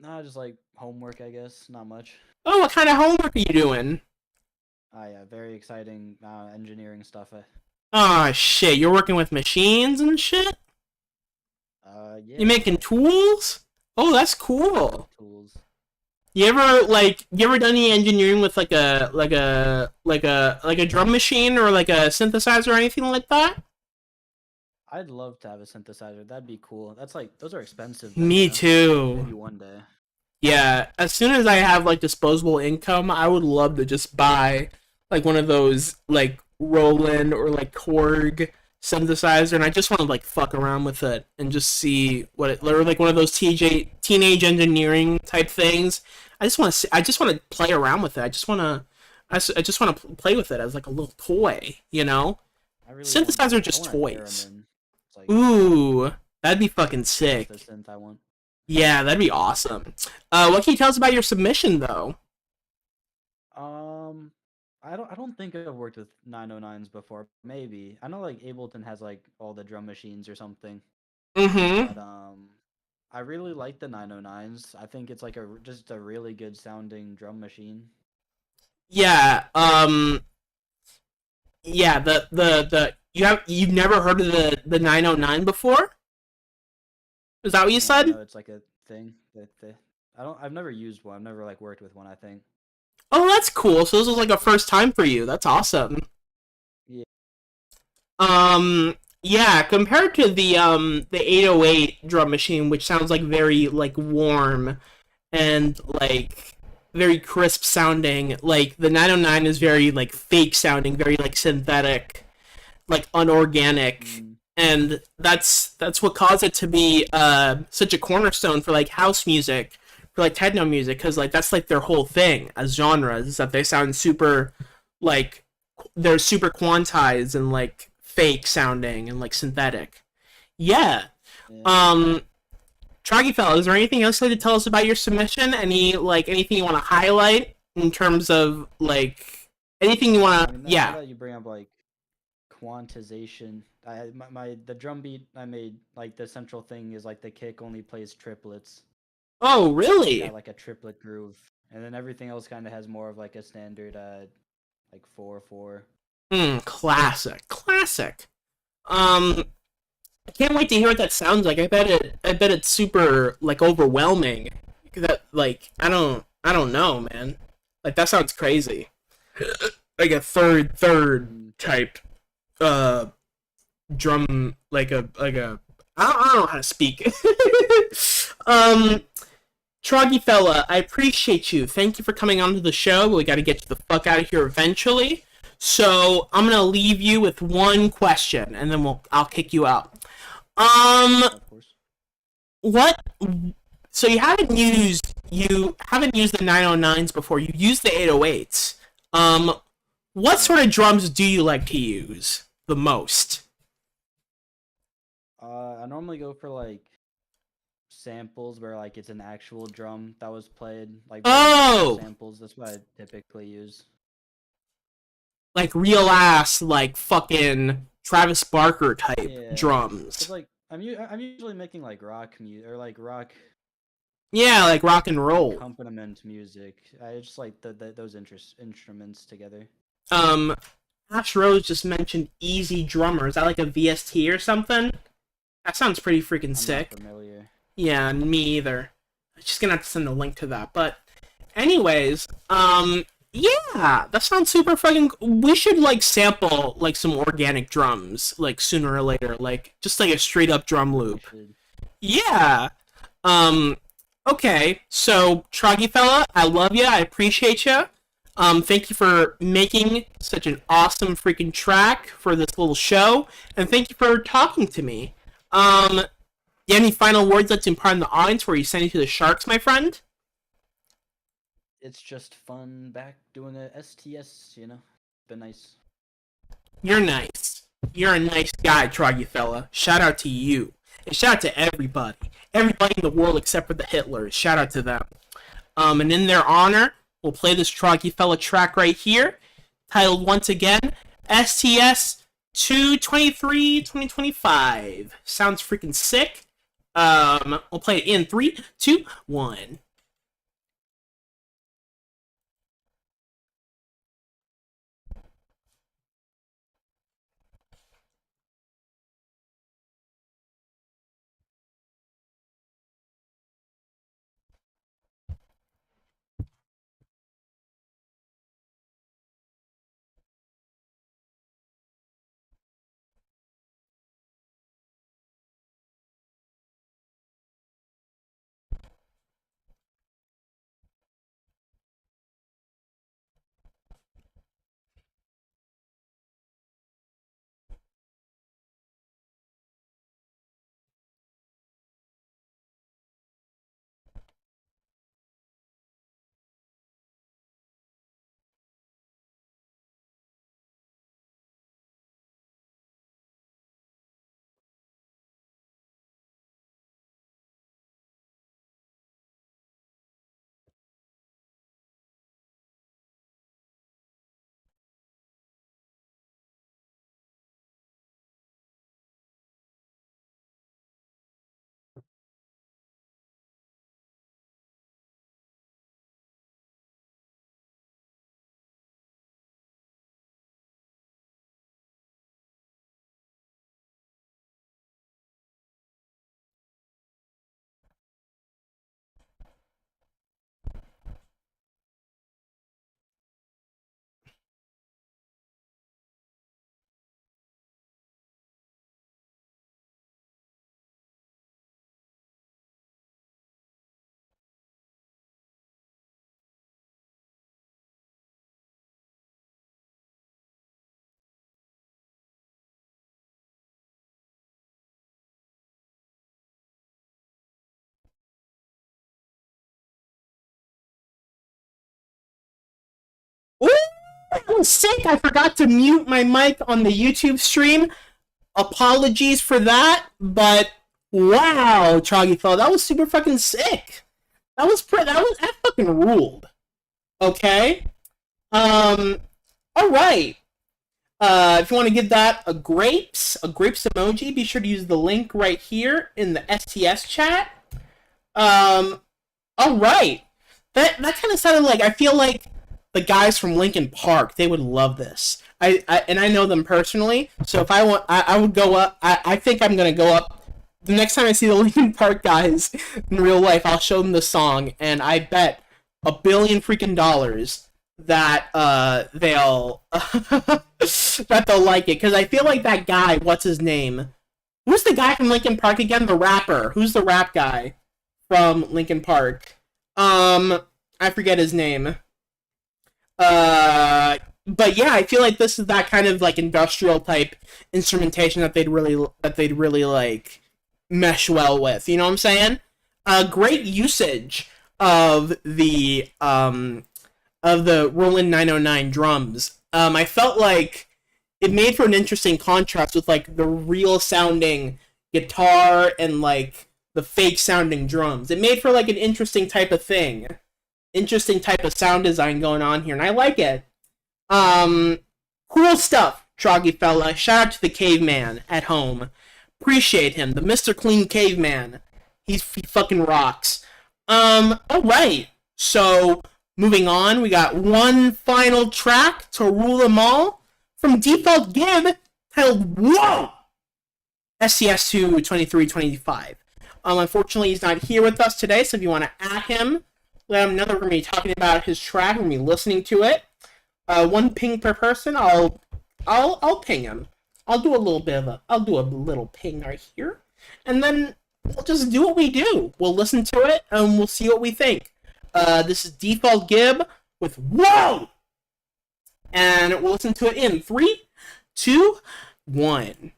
F: Nah, just like homework, I guess. Not much.
A: Oh, what kind of homework are you doing?
F: Yeah, very exciting engineering stuff.
A: Oh shit, you're working with machines and shit?
F: Yeah.
A: You making tools? Oh, that's cool.
F: Tools.
A: You ever done any engineering with like a drum machine or like a synthesizer or anything like that?
F: I'd love to have a synthesizer. That'd be cool. That's like, those are expensive. though,
A: Me
F: you know?
A: too.
F: Maybe one day.
A: Yeah, as soon as I have like disposable income, I would love to just buy like one of those like Roland or like Korg synthesizer, and I just want to like fuck around with it and just see what it, or like one of those teenage engineering type things. I just want to play around with it. I just want to play with it as like a little toy, you know?
F: I really
A: Synthesizer
F: want,
A: just
F: I want a
A: toys.
F: Theremin. It's like,
A: Ooh, that'd be fucking sick.
F: that's the synth I want.
A: Yeah, that'd be awesome. What can you tell us about your submission though?
F: I don't think I've worked with 909s before. Maybe. I know like Ableton has like all the drum machines or something.
A: Mm-hmm.
F: But I really like the 909s. I think it's like just a really good sounding drum machine.
A: Yeah. Yeah. You've never heard of the 909 before? Is that what you said?
F: No, it's like a thing that I've never used one. I've never like worked with one, I think.
A: Oh, that's cool. So this was like a first time for you. That's awesome.
F: Yeah.
A: Yeah, compared to the 808 drum machine, which sounds like very like warm and like very crisp sounding, like the 909 is very like fake sounding, very like synthetic, like unorganic.
F: Mm.
A: And that's what caused it to be such a cornerstone for like house music, for like techno music, because like that's like their whole thing as genres, is that they sound super like they're super quantized and like fake sounding and like synthetic. Yeah.
F: Yeah.
A: Troggy Fella, is there anything else you'd like to tell us about your submission? Anything you want to highlight in terms of like anything you want
F: I
A: to?
F: mean,
A: Yeah.
F: now that you bring up like quantization, the drum beat I made, like the central thing is like the kick only plays triplets.
A: Oh, really?
F: Got like a triplet groove, and then everything else kind of has more of like a standard like 4/4.
A: Classic. I can't wait to hear what that sounds like. I bet it's super like overwhelming. That like I don't know, man. Like that sounds crazy. Like a third type drum like a I don't know how to speak. Troggy fella, I appreciate you. Thank you for coming onto the show. We got to get you the fuck out of here eventually. So I'm gonna leave you with one question, and then I'll kick you out.
F: Of course.
A: What? So you haven't used the 909s before. You used the 808s. What sort of drums do you like to use the most?
F: I normally go for like samples where like it's an actual drum that was played. Like
A: Oh!
F: samples. That's what I typically use.
A: Like real ass, like fucking Travis Barker type
F: Yeah.
A: drums.
F: It's like I'm usually making like rock music or like rock
A: Yeah, like rock and roll.
F: accompaniment music. I just like those instruments together.
A: Ash Rose just mentioned Easy Drummer. Is that like a VST or something? That sounds pretty freaking
F: I'm
A: sick.
F: not familiar.
A: Yeah, me either. I'm just gonna have to send a link to that. But, anyways, yeah, that sounds super fucking. We should like sample like some organic drums, like sooner or later, like just like a straight up drum
F: We
A: loop.
F: should.
A: Yeah. Okay. So, Troggy fella, I love you. I appreciate you. Thank you for making such an awesome freaking track for this little show, and thank you for talking to me. You have any final words that's in part in the audience where you send it to the Sharks, my friend?
F: It's just fun back doing a STS, you know. Been nice.
A: You're nice. You're a nice guy, Troggy fella. Shout out to you. And shout out to everybody. Everybody in the world except for the Hitlers. Shout out to them. And in their honor, we'll play this Troggy fella track right here, titled once again, STS 2/23/2025. Sounds freaking sick. We'll play it in 3, 2, 1. Ooh, that was sick. I forgot to mute my mic on the YouTube stream. Apologies for that, but wow, Troggy fella, that was super fucking sick. That fucking ruled. Okay. All right. If you want to give that a grapes emoji, be sure to use the link right here in the STS chat. All right. That kind of sounded like, I feel like the guys from Linkin Park, they would love this. I know them personally, so if I would go up. I think I'm gonna go up the next time I see the Linkin Park guys in real life. I'll show them the song, and I bet $1 billion freaking dollars that they'll that they'll like it, because I feel like that guy, what's his name? Who's the guy from Linkin Park again? The rapper. Who's the rap guy from Linkin Park? I forget his name. But yeah, I feel like this is that kind of like industrial type instrumentation that they'd really like mesh well with. You know what I'm saying? Great usage of the Roland 909 drums. I felt like it made for an interesting contrast with like the real sounding guitar and like the fake sounding drums. It made for like an interesting type of thing. Interesting type of sound design going on here, and I like it. Cool stuff, Troggy fella. Shout out to the caveman at home. Appreciate him, the Mr. Clean caveman. He fucking rocks. Alright. So, moving on, we got one final track to rule them all from Default Gib, titled Whoa! SCS2 2325. Unfortunately, he's not here with us today, so if you want to add him, let him know that we're going to be talking about his track, we're going to be listening to it. One ping per person, I'll ping him. I'll do a little ping right here, and then we'll just do what we do. We'll listen to it, and we'll see what we think. This is Default Gib with Whoa! And we'll listen to it in 3, 2, 1.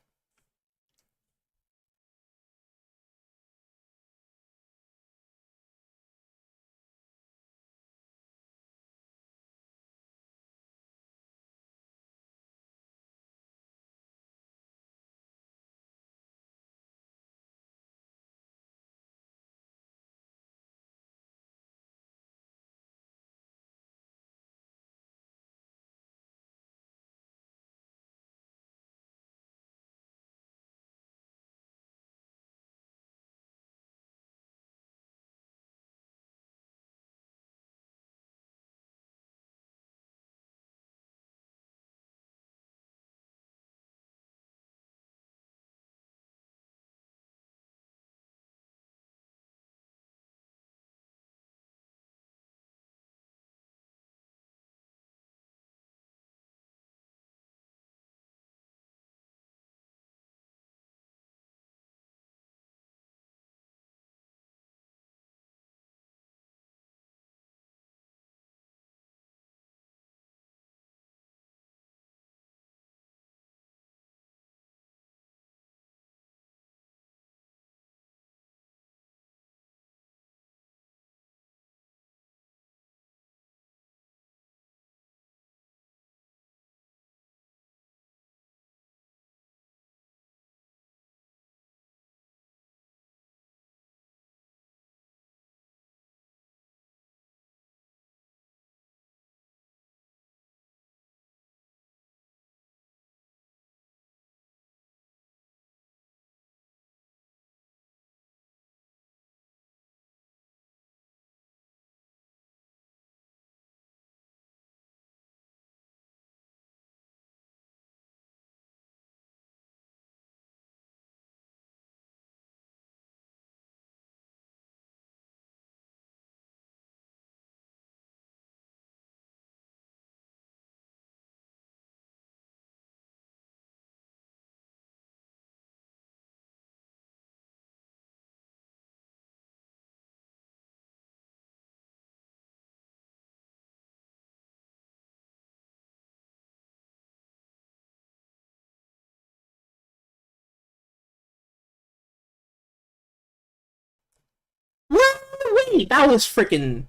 A: Wait, that was rocking.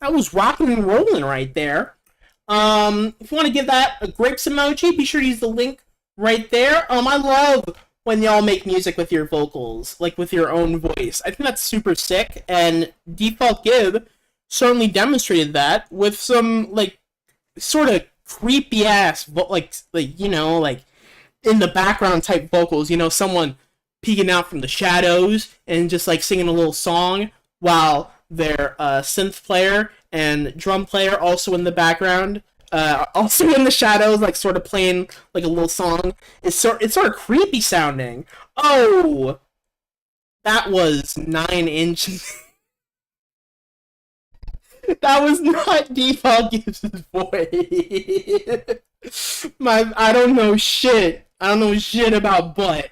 A: That was rocking and rolling right there. If you want to give that a grapes emoji, be sure to use the link right there. I love when y'all make music with your vocals, like with your own voice. I think that's super sick, and Default Gib certainly demonstrated that with some, like, sort of creepy ass, like you know, like in the background type vocals. You know, someone peeking out from the shadows and just like singing a little song while their synth player and drum player also in the background, also in the shadows, like sort of playing like a little song. It's sort of creepy sounding. Oh, that was 9 inches. That was not Default Gibbs' voice. I don't know shit. I don't know shit about butt.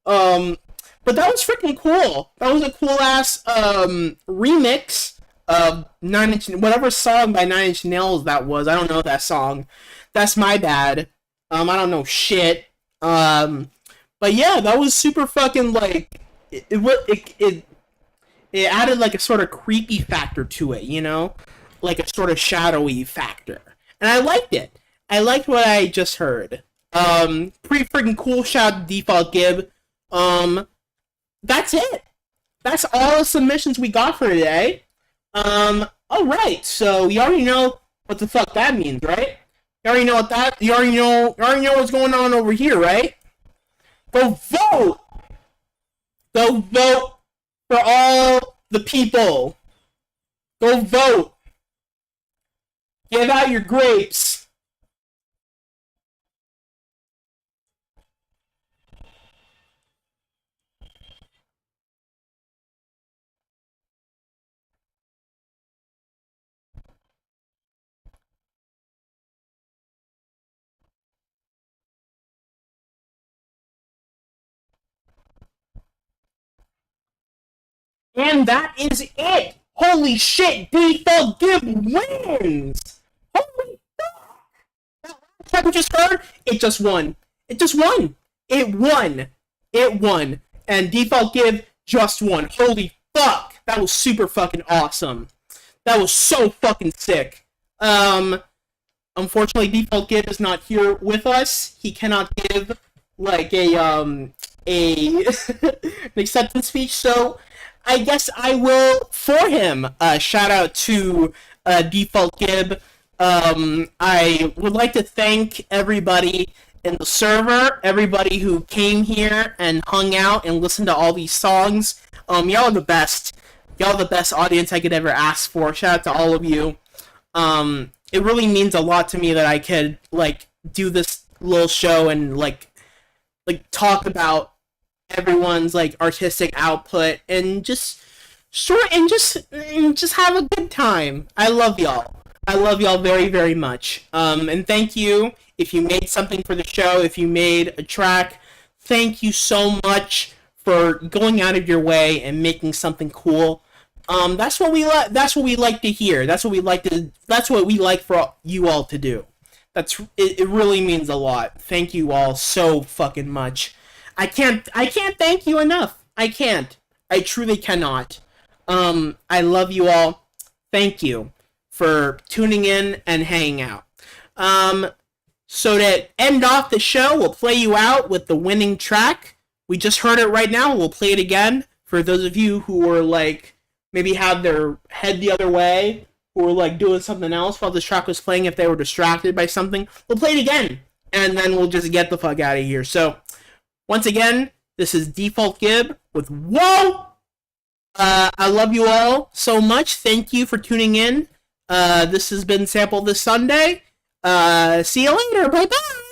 A: But that was freaking cool. That was a cool ass remix of whatever song by 9 Inch Nails that was. I don't know that song. That's my bad. I don't know shit. But yeah, that was super fucking like it added like a sort of creepy factor to it, you know, like a sort of shadowy factor, and I liked it. I liked what I just heard. Pretty freaking cool. Shout out to Default Gib. That's it. That's all the submissions we got for today. Alright, so you already know what the fuck that means, right? You already know you already know what's going on over here, right? Go vote! Go vote for all the people. Go vote. Give out your grapes. And that is it! Holy shit, Default Gib wins! Holy fuck! That last track we just heard, it just won. It just won! It won! It won. And Default Gib just won. Holy fuck! That was super fucking awesome. That was so fucking sick. Unfortunately, Default Gib is not here with us. He cannot give, like, an acceptance speech, so I guess I will for him. Shout out to Default Gib. I would like to thank everybody in the server, everybody who came here and hung out and listened to all these songs. Y'all are the best. Y'all are the best audience I could ever ask for. Shout out to all of you. It really means a lot to me that I could like do this little show and like talk about everyone's like artistic output and just have a good time. I love y'all. I love y'all very, very much. And thank you if you made something for the show, if you made a track. Thank you so much for going out of your way and making something cool. That's what we that's what we like to hear. That's what we like for you all to do. It really means a lot. Thank you all so fucking much. I can't thank you enough. I can't. I truly cannot. I love you all. Thank you for tuning in and hanging out. So to end off the show, we'll play you out with the winning track. We just heard it right now. We'll play it again for those of you who were like maybe had their head the other way, who were like doing something else while this track was playing if they were distracted by something. We'll play it again, and then we'll just get the fuck out of here. So once again, this is Default Gib with Whoa! I love you all so much. Thank you for tuning in. This has been Sample This Sunday. See you later. Bye-bye!